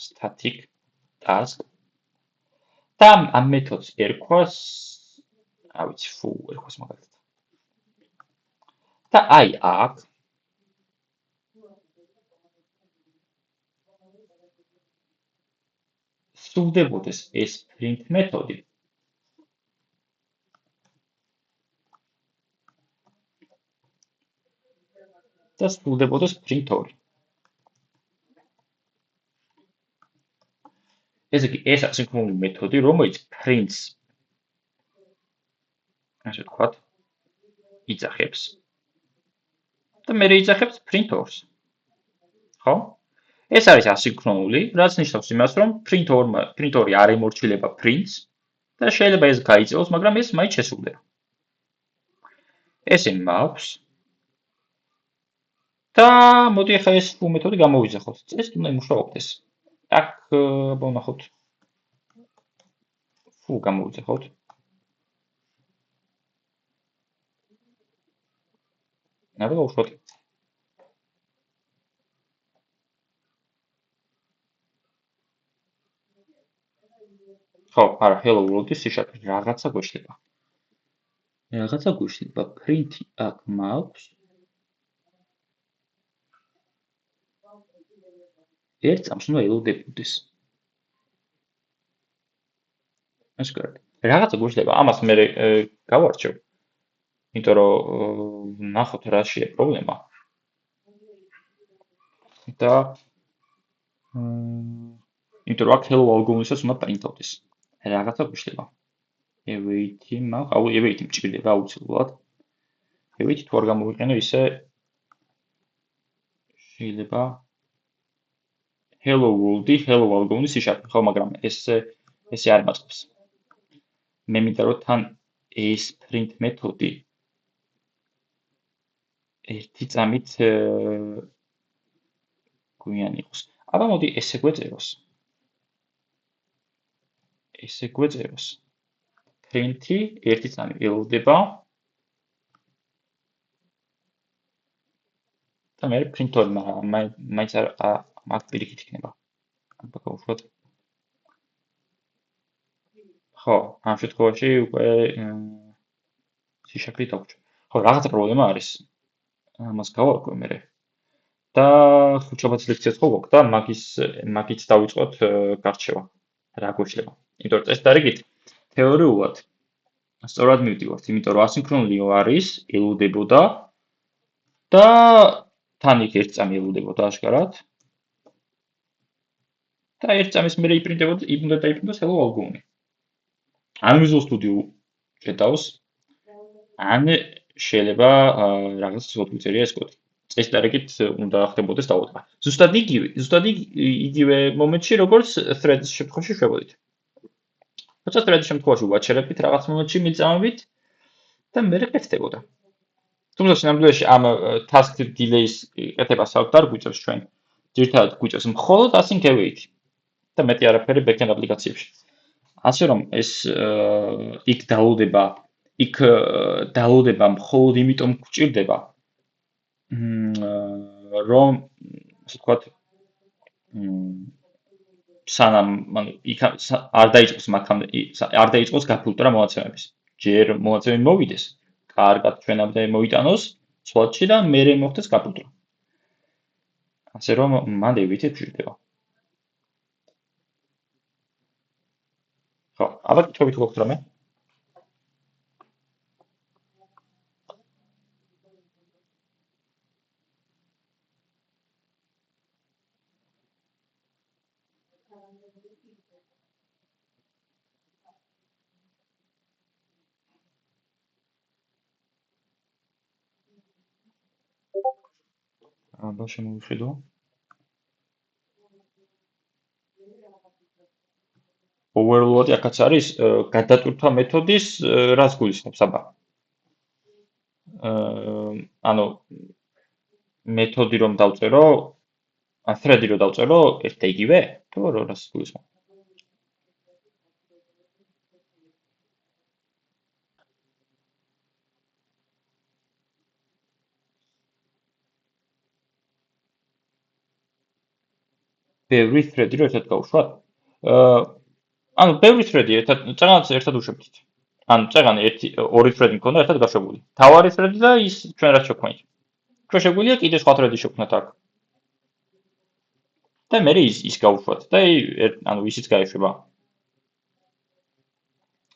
static task და ამ მეთოდს ერქვას, ვიცი, foo ერქვას მაგალითად. და აი აქ სრულდებოდეს ეს print მეთოდი. და სრულდებოდეს print 2. ესე იგი, ეს ასინქრონული მეთოდი, რომელიც prints ასე ვთქვათ, იძახებს და მერე იძახებს print 2-ს. ხო? ეს არის ასინქრონული, რაც ნიშნავს იმას, რომ print 2 არ ემორჩილება prints და შეიძლება ეს გაიწევოს, მაგრამ ეს მაინც შესრულდება. ესე მაქვს. და მოდი ახლა ეს foo მეთოდი გამოვიძახოთ. წესით უნდა იმუშაობდეს. აქ ვნახოთ. foo გამოვიძახოთ. ნაბა უშოთ. ხო, არა, hello world-ის სიშაკრე რაღაცა გვეშლება. რაღაცა გვეშლება, print-ი აქ მაქვს. ერთ წამს უნდა ელოდებოდეს. აშკარად. რაღაცა გვეშლება, ამას მე გავარჩევ. იმიტომ რომ ნახოთ რა შეა პრობლემა. და იმიტომ რომ აქ hello algorithm-ისაც უნდა პრინტავდეს. რაღაცა გვეშლება. await-ი მაქვს, await-ი მჭირდება აუცილებლად. await-ი თუ არ გამოვიყენო ისე შეიძლება hello world-ი, hello algorithm-ი სიშაკრე, ხო, მაგრამ ესე არ მაწყობს. მე მინდა რომ თან ეს print მეთოდი ერთი წამით გვიანი იყოს. აბა მოდი ესე გვეწეროს. ესე გვეწეროს. print-ი ერთი წამი ელოდება და მე print 2 მაინც აქ პირიქით იქნება. აბა გავუშვათ. ხო, ამ შემთხვევაში უკვე სიშაკრით დაგვჭირ. ხო, რაღაცა პრობლემა არის. ამას გავარკვევ მე. და ხუთშაბათის ლექციაც ხო გვაქვს და მაგით დავიწყოთ გარჩევა. რა გვეშლება. იმიტომ რომ წესდარიგით თეორიულად სწორად მივდივართ, იმიტომ რომ ასინქრონული არის, ელოდებოდა და თან იქ ერთ წამი ელოდებოდა აშკარად. და ერთ წამის მერე უნდა დაიპრინტოს hello algorithm-ი. ან Visual Studio შეტავს, ან შეიძლება რაღაც ცოტა გვიწერია ეს კოდი. წესდარიგით უნდა ხდებოდეს დაუწყება. ზუსტად იგივე მომენტში, როგორც thread-ის შემთხვევაში შევოდით. როცა thread-ის შემთხვევაში ვაჩერებთ რაღაც მომენტში მიწამებით და მერე კეთდებოდა. თუმცა სინამდვილეში ამ task delay-ის კეთებას აქვს არ გვიწევს ჩვენ. ძირითადად გვიწევს მხოლოდ async await-ი და მეტი არაფერი backend აპლიკაციებში. ასე რომ ეს იქ დაულოდება მხოლოდ იმიტომ გვჭირდება რომ ასე ვთქვათ სანამ იქ არ დაიწყოს გაფილტრა მონაცემების. ჯერ მონაცემები მოვიდეს, კარგად ჩვენამდე მოიტანოს სლოტში და მერე მოხდეს გაფილტრა. ასე რომ მანდ ევიტი გვჭირდება. ხო, აბა კითხებით გქონთ რამე? აბა შემოვიხედო. overload-ი აქაც არის გადატვირთვა მეთოდის რაც გულისხმობს აბა. ანუ მეთოდი რომ დავწერო, ან thread-ი რომ დავწერო, ერთ და იგივე? თუ რას გულისხმობ? ბევრი thread-ი რომ ერთად გავუშვათ? ანუ ბევრი thread-ი წეგანაც ერთად უშვებდით. ანუ წეგანი ორი thread-ი მქონდა ერთად გაშვებული. თავარი thread-ი და ის ჩვენ რაც შევქმნით. ჩვენ შეგვიძლია კიდე სხვა thread-ი შევქმნათ აქ. და მე ის გავუშვათ და ანუ ისიც გაეშვება.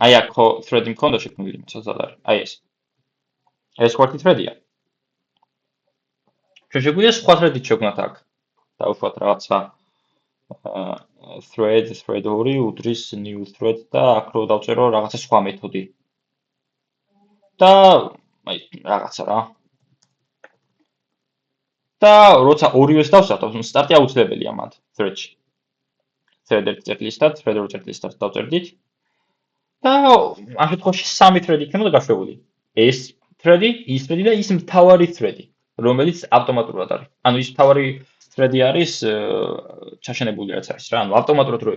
აი აქ ხო thread-ი მქონდა შექმნილი, ცოტად არის. აი ეს. ეს ხوارდი thread-ია. ჩვენ შეგვიძლია სხვა thread-ით შევქმნათ აქ. დავუშვათ რაღაცა thread 2 უდრის new thread და აქ რო დავწერო რაღაცა სხვა მეთოდი. და აი რაღაცა რა. და როცა ორივეს დავსახავ, სტარტი აუცილებელია მათ thread-ში. thread 1.listat, thread 2.listat დავწერდით. და ამ შემთხვევაში 3 thread იქნება გაშვებული. ეს thread-ი, ის thread-ი და ის მთავარი thread-ი, რომელიც ავტომატურად არის. ანუ ის მთავარი thread-ი არის ჩაშენებული რაც არის რა, ანუ ავტომატურად რო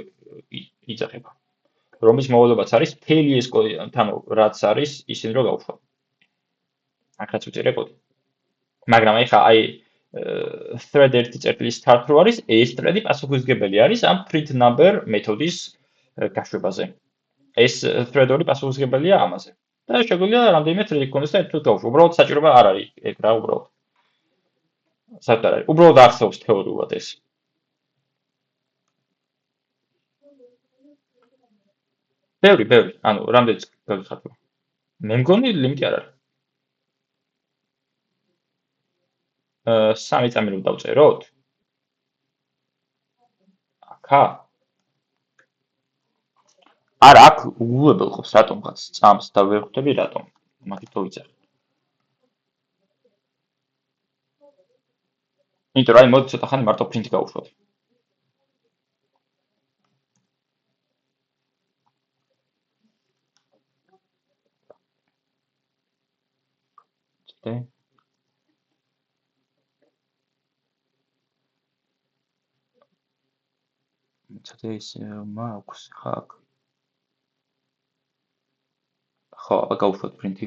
იძახება. რომლის მოვალეობაც არის მთელი ეს კოდი, ანუ რაც არის, ისინი რო გავუშვათ. აქ რაც უწერე კოდი. მაგრამ ეხა აი thread 1.start რო არის, ეს thread-ი პასუხისმგებელი არის ამ print number მეთოდის გაშვებაზე. ეს thread 2 პასუხისმგებელია ამაზე. და შეგვიძლია რამდენიმე thread-ი გქონდეს და ერთად გავუშვო. უბრალოდ საჭიროება არ არის ეგ რა უბრალოდ. საერთოდ არ არის. უბრალოდ არსებობს თეორიულად ეს. ბევრი, ანუ რამდენიც გავიხარდება. მე მგონი ლიმიტი არ არის. 3 წამი რომ დავწეროთ. აქა. არა, აქ უგულებელყოფს რატომღაც წამს და ვერ ხვდები რატომ. მაგით თუ ვიცახ. იმიტომ რომ აი მოდი ცოტა ხანი მარტო print გავუშვათ. ცოტა ცოტა ის მაქვს ხა აქ. ხო, აბა გავუშვათ print-ი.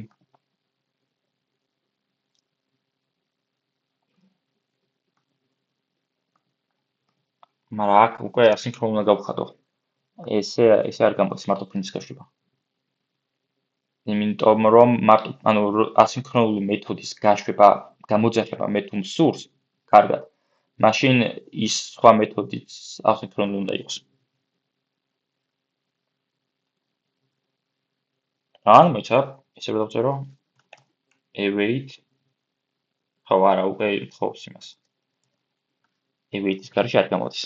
მაგრამ აქ უკვე ასინქრონულად გავხადო. ესე არ გამოდის მარტო print-ის გაშვება. იმიტომ რომ მარტო ანუ ასინქრონული მეთოდის გაშვება, გამოძახება მე თუ მსურს, კარგად. მაშინ ის სხვა მეთოდიც ასინქრონული უნდა იყოს. ან მეცა, ესე დავწერო await. ხო, არა, უკვე ხობს იმას. await-ის გარშე არ გამოდის.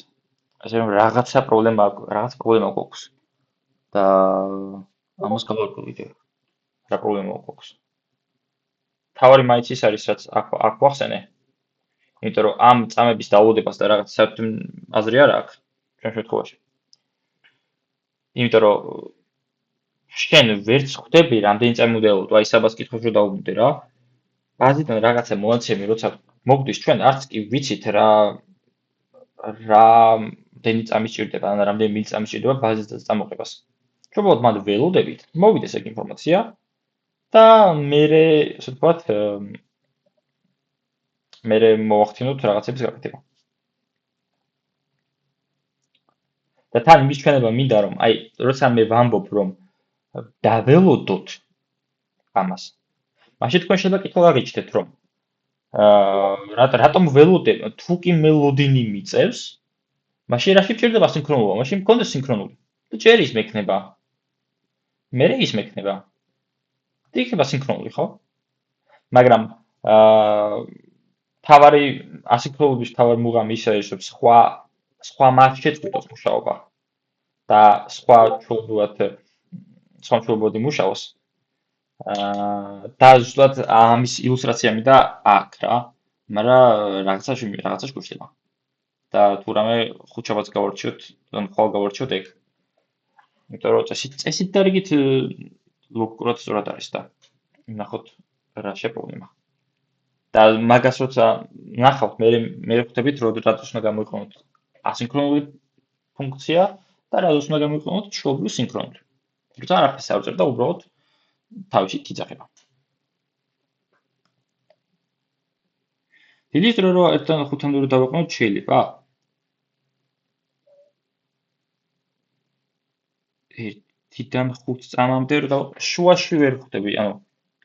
ასე რომ რაღაცა პრობლემა გვაქვს. და ამას გავარკვევით. რა პრობლემა გვაქვს? თავარი მაინც ის არის, რაც აქ ვახსენე. იმიტომ რომ ამ წამების დაულოდებას და რაღაც საერთოდ აზრი არ აქვს ჩვენ შემთხვევაში. იმიტომ რომ შენ ვერც ხვდები რამდენი წამი უნდა ელოდო, აი საბას კითხავს რომ დაუბრუნდე რა. ბაზიდან რაღაცა მონაცემი როცა მოგდის ჩვენ არც კი ვიცით რა რამდენი წამი სჭირდება, ან რამდენი მილი წამი სჭირდება ბაზისთან წამოყებას. უბრალოდ მანდ ველოდებით, მოვიდეს ეგ ინფორმაცია და მე ასე ვთქვათ მე მოვახდინოთ რაღაცების გაკეთება. და თან იმის ჩვენება მინდა რომ აი როცა მე ვამბობ რომ დაველოდოთ ამას. მაშინ თქვენ შეიძლება კითხვა გაგიჩნდეთ რომ რატომ ველოდებ თუ კი მელოდინი მიწევს მაშინ რა შეჭირდება სინქრონულობა? მაშინ მქონდეს სინქრონული. და ჯერ ის მექნება. მე ის მექნება. და იქნება სინქრონული, ხო? მაგრამ თავარი ასინქრონულობის თავარი მუღამი ის არის რომ სხვა მას შეწყვიტოს მუშაობა და სხვა ჩვეულებრივად იმუშაოს. და ზუსტად ამის ილუსტრაცია მინდა აქ რა. მაგრამ რაღაცა შეგუშლება. და თუ რამე ხუთშაბათს გავარჩიოთ, ან ხვალ გავარჩიოთ ეგ. იმიტომ რომ წესით დარიგით ლოგიკურად სწორად არის და ნახოთ რა შეპოვნება. და მაგას როცა ნახავთ, მე ხვდებით რომ რატოს უნდა გამოიყენოთ ასინქრონული ფუნქცია და რატოს უნდა გამოიყენოთ ჩვეულებრივი სინქრონული. როცა არაფერს არ უწევთ და უბრალოდ თავისით იძახება. დილის დრო რო 1-დან 5-მდე რო დავაყენოთ შეიძლება? 1-დან 5 წამამდე რო შუაში ვერ ხვდები, ანუ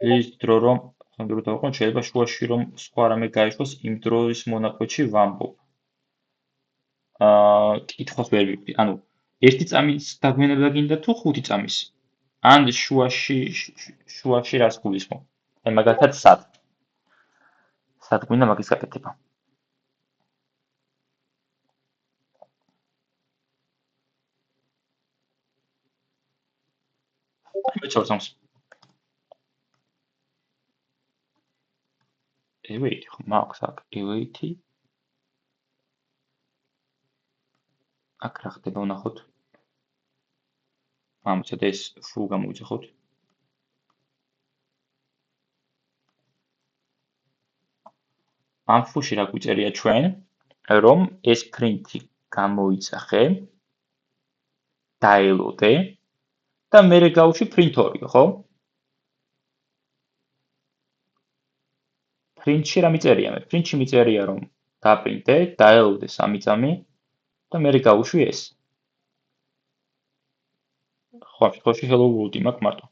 დილის დრო რომ 5-მდე რო დავაყენოთ შეიძლება შუაში რომ სხვა რამე გაიშვას იმ დროის მონაკვეთში ვამბობ. კითხვას ვერ ვიგდი. ანუ 1 წამის დაგვიანება გინდა თუ 5 წამის? ან შუაში რას გულისხმობ? აი მაგალითად სად გვინდა მაგის გაკეთება? მე 4 წამს. ევეითი ხო მაქვს აქ ევეითი. აქ რა ხდება ვნახოთ. ამცად ეს фу გამოვიძახოთ. ამ фуში რა გვიწერია ჩვენ, რომ ეს პრინტი გამოიძახე, დაელოდე და მერე გავუშვი print 2, ხო? print-ში რა მიწერია მე? print-ში მიწერია რომ დაპრინტე, დაელოდე 3 წამი და მერე გავუშვი ეს. ხო, ამ შემთხვევაში hello world მაქვს მარტო.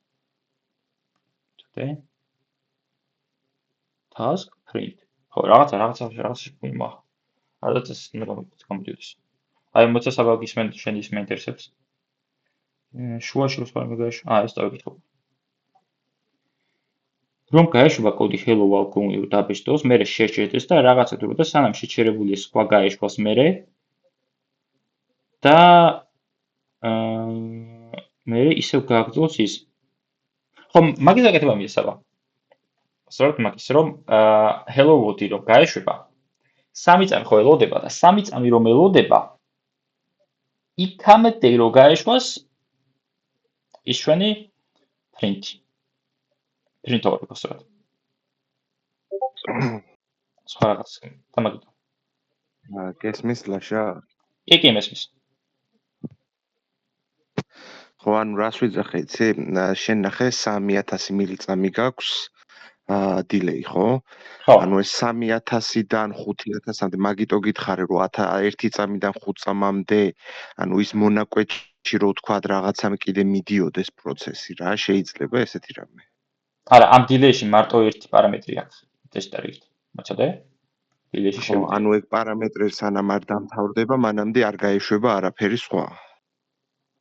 დე task print. ხო, რაღაცა შეგვიმო. არც ეს გამოდიოდეს. აი მოცა საბაგის შენ ის მეინტერესებს. შუაში რო სხვა მეგაიშ. ეს დავიკითხო. რომ გაეშვება კოდი hello world-ი დაბეჭდოს, მერე შეჭერდეს და რაღაცა დრო და სანამ შეჩერებული სხვა გაეშვას მერე და მერე ისევ გააგრძელოს ის. ხო, მაგის გაკეთება მიესაბა. სწორედ მაგის რომ hello world-ი რომ გაეშვება 3 წამი ხო ელოდება და 3 წამი რომ ელოდება იქამდე რომ გაეშვას ის ჩვენი print-ი. print 2 ხო სწორად. სხვა რაღაც დამაგიდო.
გესმის ლაშა?
კი, მესმის.
ხო, ანუ რას ვიძახე, იცი? შენ ნახე 3000 მილიწამი გაქვს დილეი, ხო?
ხო.
ანუ ეს 3000-დან 5000-მდე მაგიტო გითხარი, რომ 1 წამიდან 5 წამამდე, ანუ ის მონაკვეთში რო ვთქვათ რაღაცამ კიდე მიდიოდეს პროცესი რა, შეიძლება ესეთი რამე?
არა, ამ დილეიში მარტო ერთი პარამეტრი აქვს. ტესტერით. მოწოდე? დილეიში
ხო,
შევიდე.
ანუ ეგ პარამეტრი სანამ არ დამთავრდება, მანამდე არ გაეშვება არაფერი სხვა.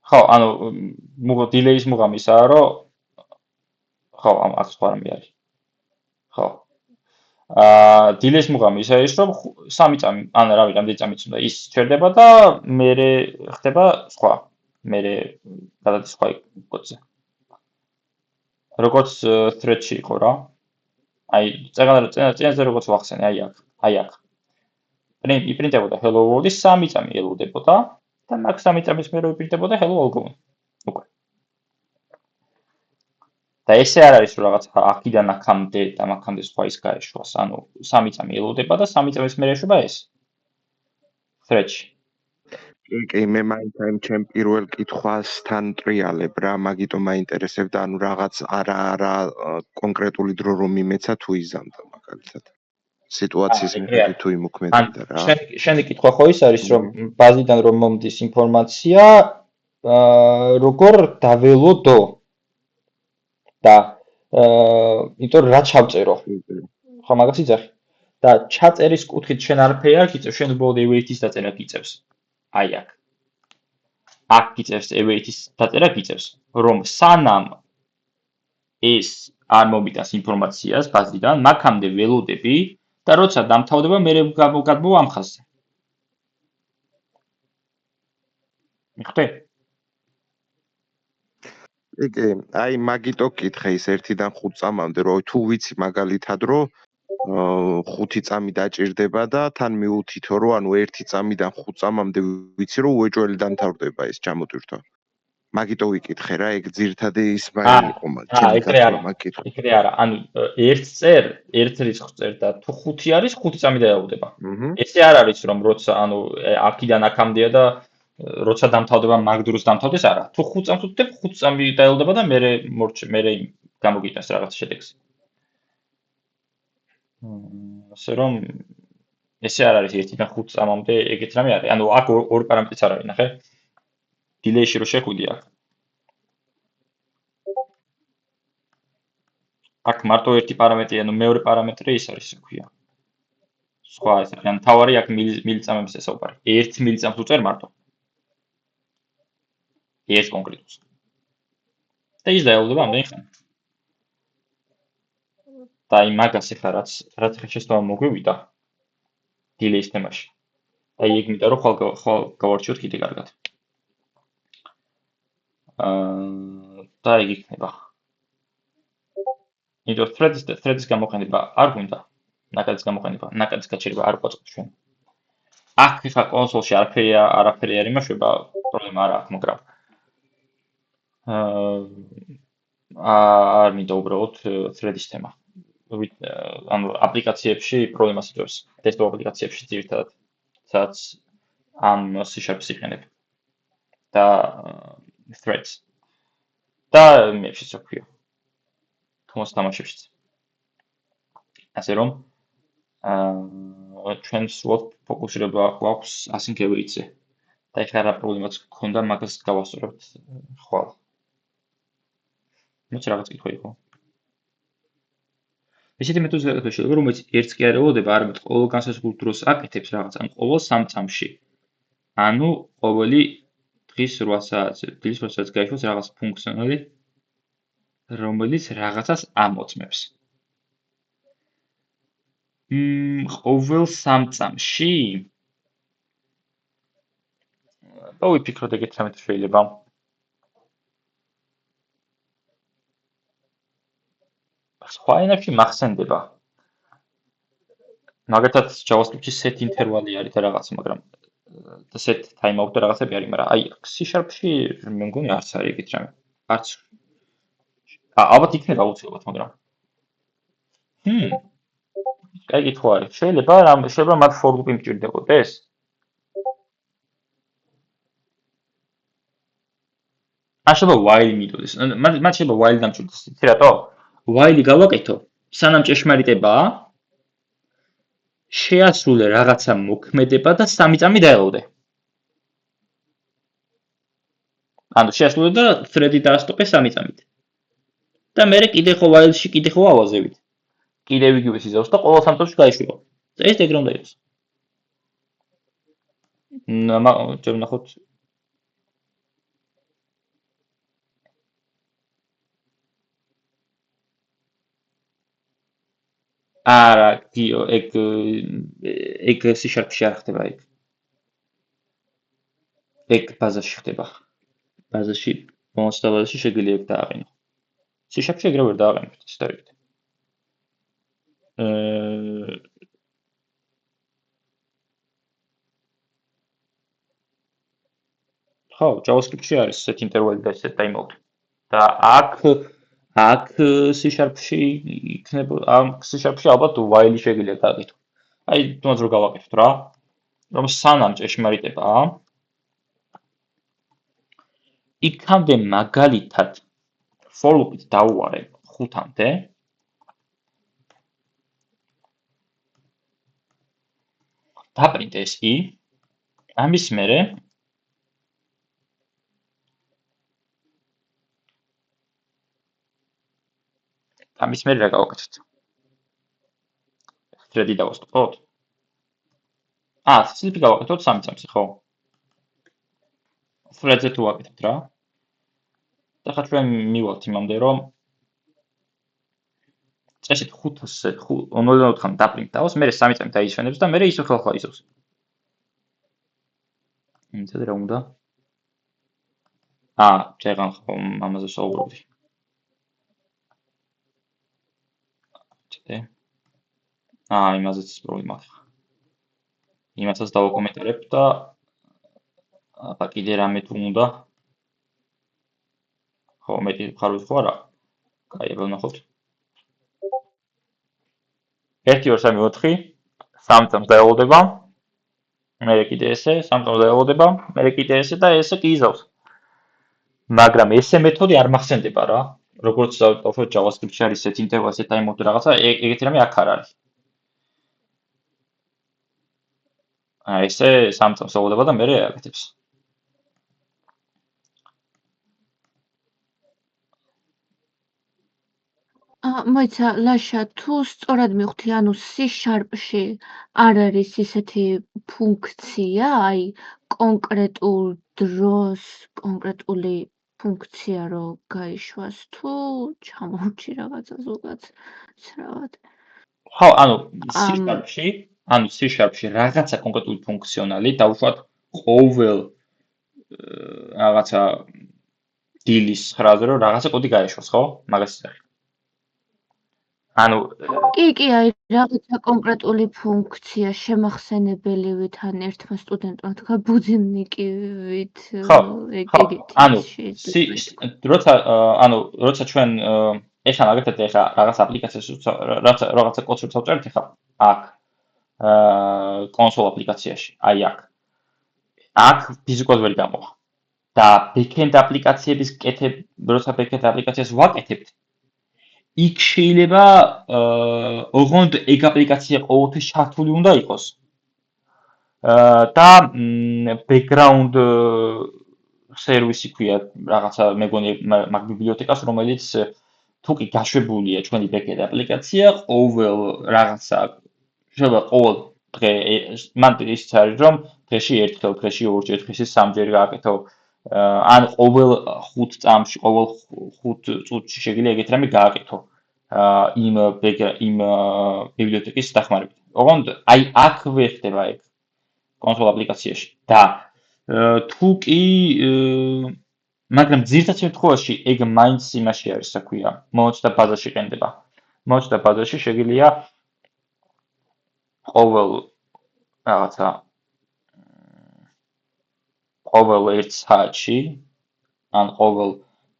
ხო, ანუ დილეის მუღამი ისაა, რომ ხო, აქ სხვა რამე არის. ხო. დილეის მუღამი ისაა ის, რომ 3 წამი, ან რავი, რამდენი წამიც უნდა ის ჩერდება და მერე ხდება სხვა. მერე გადადის სხვა კოდზე. როგორც thread-ში იყო რა. აი, წინაზე როგორც ვახსენე, აი აქ. იპრინტებოდა hello world-ი 3 წამი ელოდებოდა და მაგ 3 წამის მერე იპრინტებოდა hello world-ი. უკვე. და ესე არ არის რომ რაღაც აქიდან აქამდე და აქამდე სხვა ის გაეშვას, ანუ 3 წამი ელოდება და 3 წამის მერე ეშვება ეს. thread-ში.
კი, მე მაინც აი ჩემ პირველ კითხვასთან ტრიალებ რა, მაგიტო მაინტერესებდა, ანუ რაღაც არა კონკრეტული დრო რომ იმეცა თუ იზამდა მაგალითად. სიტუაციის მიხედვით თუ იმოქმედებდა რა.
შენი კითხვა ხო ის არის რომ ბაზიდან რომ მომდის ინფორმაცია, როგორ დაველოდო და იმიტომ რა ჩავწერო. ხო, მაგას იძახი. და ჩაწერის კუთხით შენ არაფერი არ გიწევს, შენ უბრალოდ await-ის დაწერა გიწევს. აი აქ. აქ გიწევს await-ის დაწერა გიწევს, რომ სანამ ეს არ მომიტანს ინფორმაციას ბაზიდან, მაგამდე ველოდები და როცა დამთავრდება, მე გადმოვა ამ ხაზზე. მიხდე?
კი, აი მაგიტო კითხე ის 1-დან 5 წამამდე, რომ თუ ვიცი მაგალითად რომ 5 წამი დაჭირდება და თან მიუთითო რომ ანუ 1 წამიდან 5 წამამდე ვიცი რომ უეჭველი დამთავრდება ეს ჩამოტვირთვა. მაგიტო ვიკითხე რა, ეგ ძირთადი ისმაილი იყო ჩემი
ეგრე არა.
გასწორმა კითხვა.
ეგრე არა. ანუ ერთ წერ, ერთ რიცხვს წერ და თუ 5 არის, 5 წამი დაელოდება. ესე არ არის რომ როცა ანუ აქიდან აქამდეა და როცა დამთავრდება მაგ დროს დამთავრდეს არა. თუ 5 წამს ვუწევ, 5 წამი დაელოდება და მე გამოგიტანს რაღაც შედეგს. ასე რომ ესე არ არის 1-დან 5 წამამდე ეგეთ რამე არის. ანუ აქ ორი პარამეტრიც არ არის, ნახე. დილეიში რო შეხვიდი აქ. აქ მარტო ერთი პარამეტრი, ანუ მეორე პარამეტრი ის არის, რა ქვია. სხვა ეს არის, ანუ თავარი აქ მილიწამების ესაუბარი. 1 მილიწამს უწერ მარტო. ეს კონკრეტულს. და ის დაელოდება ამდენი ხანი. და აი მაგას ახლა რაც ხელშესტომა მოგვივიდა დილეის თემაში. აი ეგ მინდა რომ ხვალ გავარჩიოთ კიდე კარგად. და ეგ იქნება. იმიტომ threads გამოყენება არ გვინდა. ნაკადის გამოყენება, ნაკადის გაჩერება არ გვაწყობს ჩვენ. აქ ხა კონსოლში არაფერი არ იმაშვება, პრობლემა არ აქვს, მაგრამ არ მინდა უბრალოდ thread-ის თემა. ანუ აპლიკაციებში პრობლემას იწვევს. ტესტ აპლიკაციებში ძირითადად, სადაც ამ C# იყენებ. და threads. და მეებშიც რა ქვია. თომას თამაშებშიც. ასე რომ ჩვენ სულ ფოკუსირება გვაქვს async-ზე. და ეხლა რა პრობლემაც გქონდა, მაგას გავასწორებთ ხვალ. მოც რაღაც კითხვა იყო. ესეთი მეთოდологია შეიძლება, რომელიც ერთს კი არ ელოდება, არამედ ყოველ განსაზღვრულ დროს აკეთებს რაღაც, ან ყოველ 3 წამში. ანუ ყოველი დღის 8 საათზე, დილის 8 საათს გაიშვას რაღაც ფუნქციონალი, რომელიც რაღაცას ამოწმებს. ყოველ 3 წამში დავიფიქროთ ეგეთ რამეთ შეიძლება. სხვა ენებში მახსენდება. მაგათაც JavaScript-ში set interval-ი არის და რაღაც, მაგრამ set timeout და რაღაცები არის, მაგრამ აი C#-ში მე მგონი არც არის ეგეთ რამე. არც. ალბათ იქნება აუცილებლად, მაგრამ. კაი კითხვა არის. შეიძლება მათ for loop-ი მჭირდებოდეს? შეიძლება while მიდოდეს. მათ შეიძლება while დამჭირდეს. იცი რატო? while-ი გავაკეთო, სანამ ჭეშმარიტებაა, შეასრულე რაღაცა მოქმედება და 3 წამი დაელოდე. ანუ შეასრულე და thread-ი დაასტოპე 3 წამით. და მე კიდე ხო while-ში კიდე ხო ავაზევით. კიდევ იგივე სიზავს და ყოველ 3 წამში გაიშვება. და ეს ეგრე უნდა იყოს. ჯერ ვნახოთ. არა, გიო, ეგ C#-ში არ ხდება ეგ. ეგ ბაზაში ხდება. ბაზაში, მონსტა ბაზაში შეგიძლია ეგ დააყენო. C#-ში ეგრე ვერ დააყენებთ, ის დავიგეთ. ხო, JavaScript-ში არის set interval და set timeout. და აქ C#-ში იქნება, ამ C#-ში ალბათ while-ი შეგიძლია გააკეთო. აი, თუნდაც რო გავაკეთოთ რა, რომ სანამ ჭეშმარიტებაა, იქამდე მაგალითად for loop-ით დავუვარე 5-მდე. დაპრინტ ეს i. ამის მერე რა გავაკეთოთ? thread-ი დავასტოპოთ? 슬იპი გავაკეთოთ 3 წამში, ხო? thread-ზე თუ ვაკეთებთ რა. და ხა ჩვენ მივალთ იმამდე, რომ წესით 0-4-მ დაპრინტ დავას, მე 3 წამი დაისვენებს და მე ისო ხელხლა ისოს. იცით რა უნდა? ჯეღან ხო ამაზე საუბრობდი. იმაზეც პრობლემა აქვს. იმასაც დავაკომენტარებ და ახლა კიდე რამე თუ უნდა ხო, მეტი მხარვით ხო არა. კაი, აბა ვნახოთ. 1 2 3 4 3 წამს დაელოდება. მე კიდე ესე, 3 წამს დაელოდება, მე კიდე ესე და ესე კი იზავს. მაგრამ ესე მეთოდი არ მახსენდება რა. როგორც დავუშვათ JavaScript-ში არის set interval, set timeout რაღაცა, ეგეთი რამე აქ არ არის. ესე 3 წამს ელოდება და მე აკეთებს.
მოიცა ლაშა თუ სწორად მივხვდი, ანუ C#-ში არ არის ისეთი ფუნქცია, აი კონკრეტულ დროს კონკრეტული ფუნქცია რო გაიშვას თუ ჩამორჩი რაღაცა ზოგადად ცრავად.
ხო, ანუ
ამ
C#-ში რაღაცა კონკრეტული ფუნქციონალი დავუშვათ ყოველ რაღაცა დილის 9-ზე რომ რაღაცა კოდი გაეშვას, ხო? მაგას იცი. ანუ
კი, აი რაღაცა კონკრეტული ფუნქცია შემახსენებელივით ან ერთმა სტუდენტმა თქვა ბუდილნიკივით
ხო,
ეგეთი
ანუ
შეიძლება.
როცა ჩვენ ეხლა მაგალითად ეხლა რაღაც აპლიკაციას რაღაცა კოდს როცა ვწერთ ეხლა აქ კონსოლ აპლიკაციაში, აი აქ ფიზიკურად ვერ გამოვა. და backend აპლიკაციების როცა backend აპლიკაციას ვაკეთებთ, იქ შეიძლება ოღონდ ეგ აპლიკაცია ყოველთვის ჩართული უნდა იყოს. და background სერვისი ქვია რაღაცა მეგონი მაგ ბიბლიოთეკას, რომელიც თუ კი გაშვებულია ჩვენი backend აპლიკაცია, ყოველ რაღაცა შეიძლება ყოველ დღე მან ისიც არის რომ დღეში ერთხელ, დღეში ორჯერ, დღეში სამჯერ გააკეთო. ან ყოველ 5 წამში, ყოველ 5 წუთში შეგვიძლია ეგეთ რამე გააკეთო. იმ ბიბლიოთეკის დახმარებით. ოღონდ აი აქ ვერ ხდება ეგ კონსოლ აპლიკაციაში. და თუ კი მაგრამ ძირითად შემთხვევაში ეგ მაინც იმაში არის, რა ქვია, მომავალ ბაზაში ყენდება. მომავალ ბაზაში შეგვიძლია ყოველ რაღაცა ყოველ 1 საათში ან ყოველ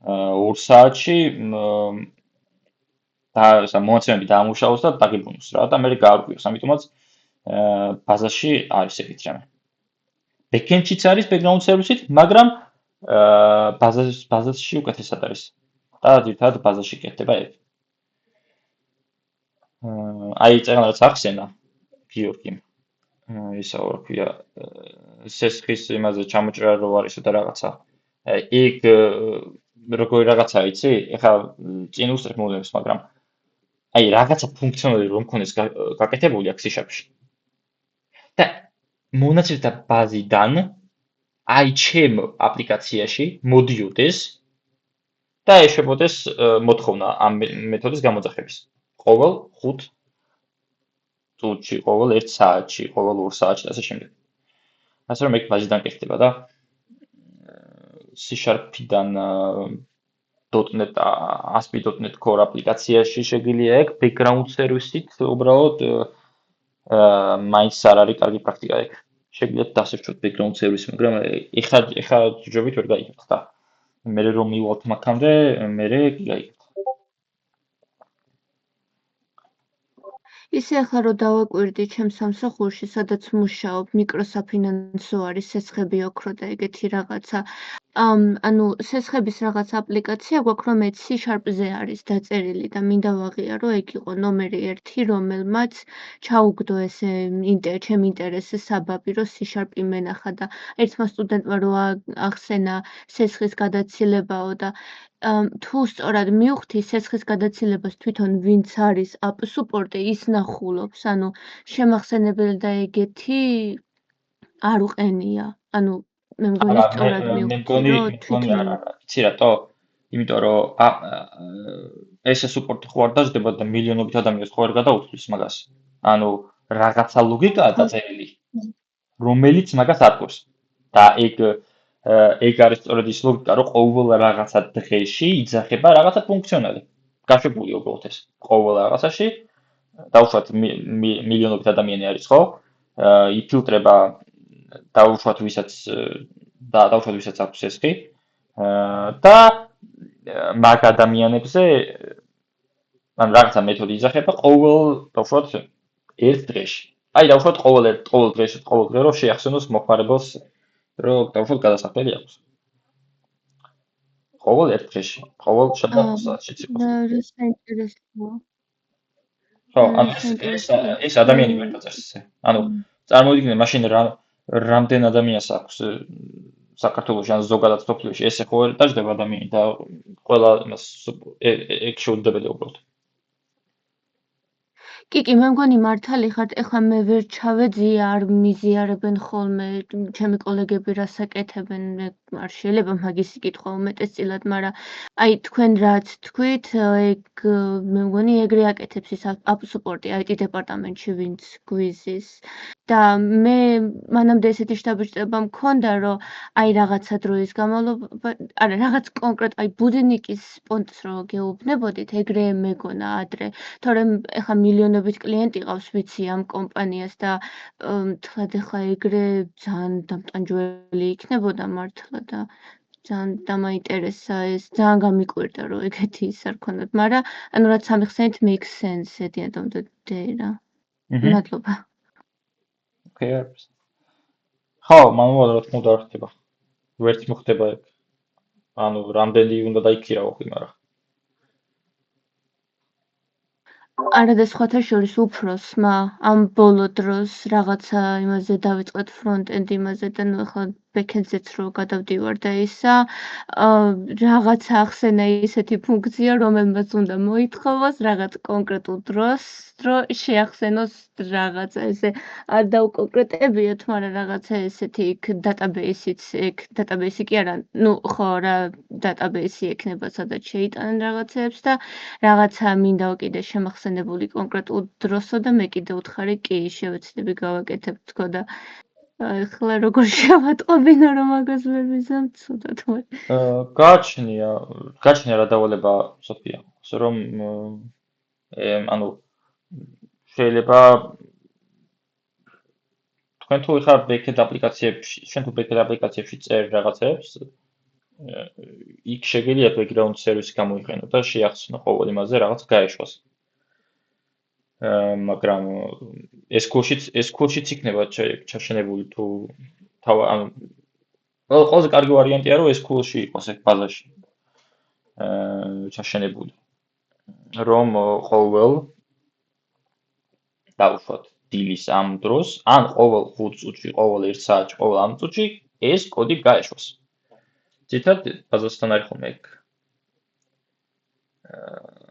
2 საათში და მონაცემები დაამუშავოს და დაგიბუნოს რა და მე გაარკვიოს. ამიტომაც ბაზაში არის ეგეთი რამე. backend-შიც არის background service-ით, მაგრამ ბაზაში უკეთესად არის. და ძირითადად ბაზაში კეთდება ეგ. აი წერილს ახსენა გიორგიმ. ისა რა ქვია სესხის იმაზე ჩამოჭრა რო არის და რაღაცა. ეგ როგორი რაღაცა იცი? ეხლა წინ უსწრებ მოდებს, მაგრამ აი რაღაცა ფუნქციონალი რომ მქონდეს გაკეთებული აქ C#-ში. და მონაცემთა ბაზიდან აი ჩემ აპლიკაციაში მოდიოდეს და ეშვებოდეს მოთხოვნა ამ მეთოდის გამოძახების. ყოველ 5 წუთში, ყოველ 1 საათში, ყოველ 2 საათში და ასე შემდეგ. ასე რომ ეგ ბაზიდან კეთდება და C#-დან .NET ASP.NET Core აპლიკაციაში შეგვიძლია ეგ background service-ით უბრალოდ მაინც არ არის კარგი პრაქტიკა ეგ. შეგვიძლია დასერჩოთ background service, მაგრამ ეხა ჯობით ვერ გაიგებთ და მე რომ მივალთ მაგამდე, მე კი გაიგებთ.
ისე ახლა რომ დავაკვირდი ჩემს სამსახურში, სადაც მუშაობ, მიკროსაფინანსო არის, სესხები ოქრო და ეგეთი რაღაცა. ანუ სესხების რაღაც აპლიკაცია გვაქვს, რომელიც C#-ზე არის დაწერილი და მინდა ვაღია, რომ ეგ იყო ნომერი 1, რომელმაც ჩაუგდო ესე ჩემ ინტერესის საბაბი, რომ C# მენახა და ერთმა სტუდენტმა რო ახსენა სესხის გადაცილებაო და თუ სწორად მივხვდი, სესხის გადაცილებას თვითონ ვინც არის სუპორტი, ის ნახულობს, ანუ შემახსენებელი და ეგეთი არ უყენია. ანუ მე მგონი სწორად მივხვდი, რომ თვითონ
იცი რატო? იმიტომ რომ ეს სუპორტი ხო არ დაждდება და მილიონობით ადამიანს ხო არ გადაუხდის მაგას. ანუ რაღაცა ლოგიკაა დაწერილი, რომელიც მაგას ატყობს. და ეგ არის სწორედ ის ლოგიკა, რომ ყოველ რაღაცა დღეში იძახება რაღაცა ფუნქციონალი. გაშვებული უბრალოდ ეს. ყოველ რაღაცაში დავუშვათ მილიონობით ადამიანი არის, ხო? იფილტრება დავუშვათ ვისაც აქვს სესხი. და მაგ ადამიანებზე ან რაღაცა მეთოდი იძახება ყოველ დავუშვათ ერთ დღეში. აი დავუშვათ ყოველ დღე რომ შეახსენოს მოხმარებელს რომ დავუშვათ გადასახდელი აქვს. ყოველ ერთ დღეში, ყოველ შაბათ საათშიც იყოს.
რა საინტერესოა.
ხო, ანუ ეს ადამიანი ვერ დაწერს ესე. ანუ წარმოიდგინე მაშინ რამდენ ადამიანს აქვს საქართველოში ან ზოგადად სოფლიოში ესე ხო ვერ დაждდება ადამიანი და ყველა იმას ეგ შეუძლებელი უბრალოდ.
კი, მე მგონი მართალი ხართ, ეხლა მე ვერ ჩავეძია, არ მიზიარებენ ხოლმე ჩემი კოლეგები რასაკეთებენ, არ შეიძლება მაგისი კითხვა უმეტესწილად, მაგრამ აი თქვენ რაც თქვით, ეგ მე მგონი ეგრე აკეთებს ის აპსუპორტი IT დეპარტამენტში ვინც გვიზის და მე მანამდე ესეთი შთაბეჭდება მქონდა, რომ აი რაღაცა დროის განმავლობა, არა რაღაც კონკრეტ აი ბუდნიკის პონტს რო გეუბნებოდით, ეგრე მეგონა ადრე, თორემ ეხლა მილიონობით კლიენტი ყავს ვიცი ამ კომპანიას და თლად ეხლა ეგრე ძალიან დამტანჯველი იქნებოდა მართლა და ძალიან დამაინტერესა ეს, ძალიან გამიკვირდა რომ ეგეთი ის არ ქონდათ, მაგრამ ანუ რაც ამიხსენით makes sense at the end of the day რა. მადლობა.
Okay. ხო, მანუალურად რა თქმა უნდა არ ხდება. ვერც მოხდება ეგ. ანუ რამდენი უნდა დაიქირავო ხი, მაგრამ
არა და სხვათა შორის უფროსმა ამ ბოლო დროს რაღაცა იმაზე დავიწყეთ ფრონტ-ენდ იმაზე და ნუ ახლა ბექენდზეც რო გადავდივარ და ისა რაღაცა ახსენა ისეთი ფუნქცია, რომელმაც უნდა მოითხოვოს რაღაც კონკრეტულ დროს, რომ შეახსენოს რაღაცა ესე არ დაუკონკრეტებიოთ, მაგრამ რაღაცა ესეთი იქ დატაბეისიც, ეგ დატაბეისი კი არა, ნუ ხო რა დატაბეისი ექნება, სადაც შეიტანენ რაღაცეებს და რაღაცა მინდაო კიდე შემახსენებული კონკრეტულ დროსო და მე კიდე უთხარი კი შევეცდები გავაკეთებ თქო და ახლა როგორ შევატყობინო რომ მაგას ვერ ვიზამ ცუდად
გააჩნია რა დავალება სოფია ასე რომ ანუ შეიძლება თქვენ თუ ხარ backend აპლიკაციებში წერ რაღაცებს იქ შეგიძლიათ background service გამოიყენო და შეახსნო ყოველ იმაზე რაღაც გაეშვას. მაგრამ SQL-შიც იქნება ჩაშენებული თუ ანუ ყველაზე კარგი ვარიანტია რომ SQL-ში იყოს ეგ ბაზაში. ჩაშენებული. რომ ყოველ დავუშვათ დილის ამ დროს, ან ყოველ 5 წუთში, ყოველ 1 საათში, ყოველ ამ წუთში ეს კოდი გაეშვას. ძირითადად ბაზასთან არის ხოლმე ეგ.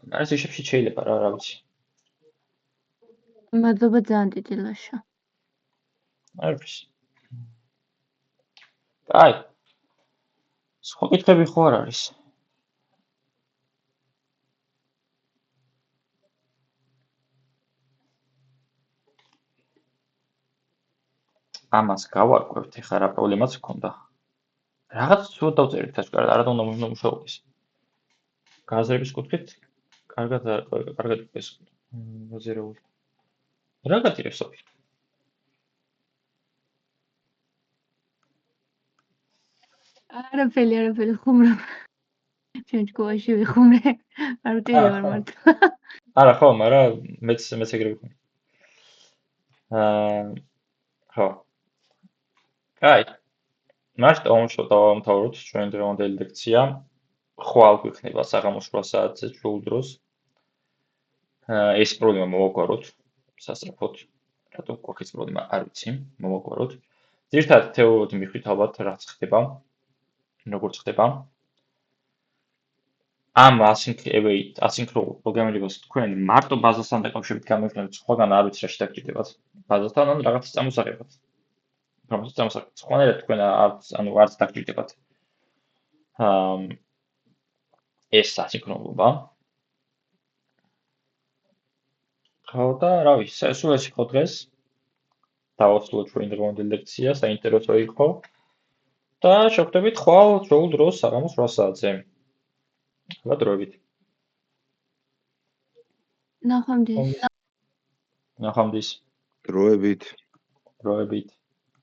მაგრამ შეიძლება შეიძლება რა ვიცი.
მადლობა ძალიან დიდი ლაშა.
არის. აი. სხვა კითხვები ხო არ არის? ამას გავარკვევთ, ეხლა რა პრობლემაც გქონდა. რაღაც ცუდად დავწერეთ აშკარად, არა უნდა მუშაობდეს. გაზრების კუთხით კარგად ეს გაზერეული. რა გატირებს სოფი?
არაფერი ხუმრობ. ჩვენ ჯგუფში ვიხუმრე. არ ვტირი ვარ მართლა.
არა ხო, მაგრამ მეც ეგრე ვიხუმრე. ხო. აი. მაშინ დავამთავროთ ჩვენ დღევანდელი ლექცია. ხვალ გვიქნება საღამოს 8 საათზე ჯგუფ დროს. ეს პრობლემა მოვაგვაროთ სასწრაფოდ. რატომ გვაქვს პრობლემა, არ ვიცი, მოვაგვაროთ. ძირთად თეორიულად მიხვით ალბათ რაც ხდება. როგორ ხდება? ამ asynchronous პროგრამირებას თქვენ მარტო ბაზასთან დაკავშირებით გამოიყენებთ, სხვაგან არ ვიცი რა შედაგჭირდებათ. ბაზასთან ან რაღაცის წამოსაღებად. პროგრამის წამოსაღებად. სხვანაირად თქვენ არც დაგჭირდებათ. ეს ასინქრონულობა. ხო და რა ვიცი, სულ ეს იყო დღეს. დავასრულოთ ჩვენ დღევანდელი ლექცია, საინტერესო იყო. და შევხვდებით ხვალ ჯოულ დროს საღამოს 8 საათზე. გადროებით.
ნახვამდის.
დროებით.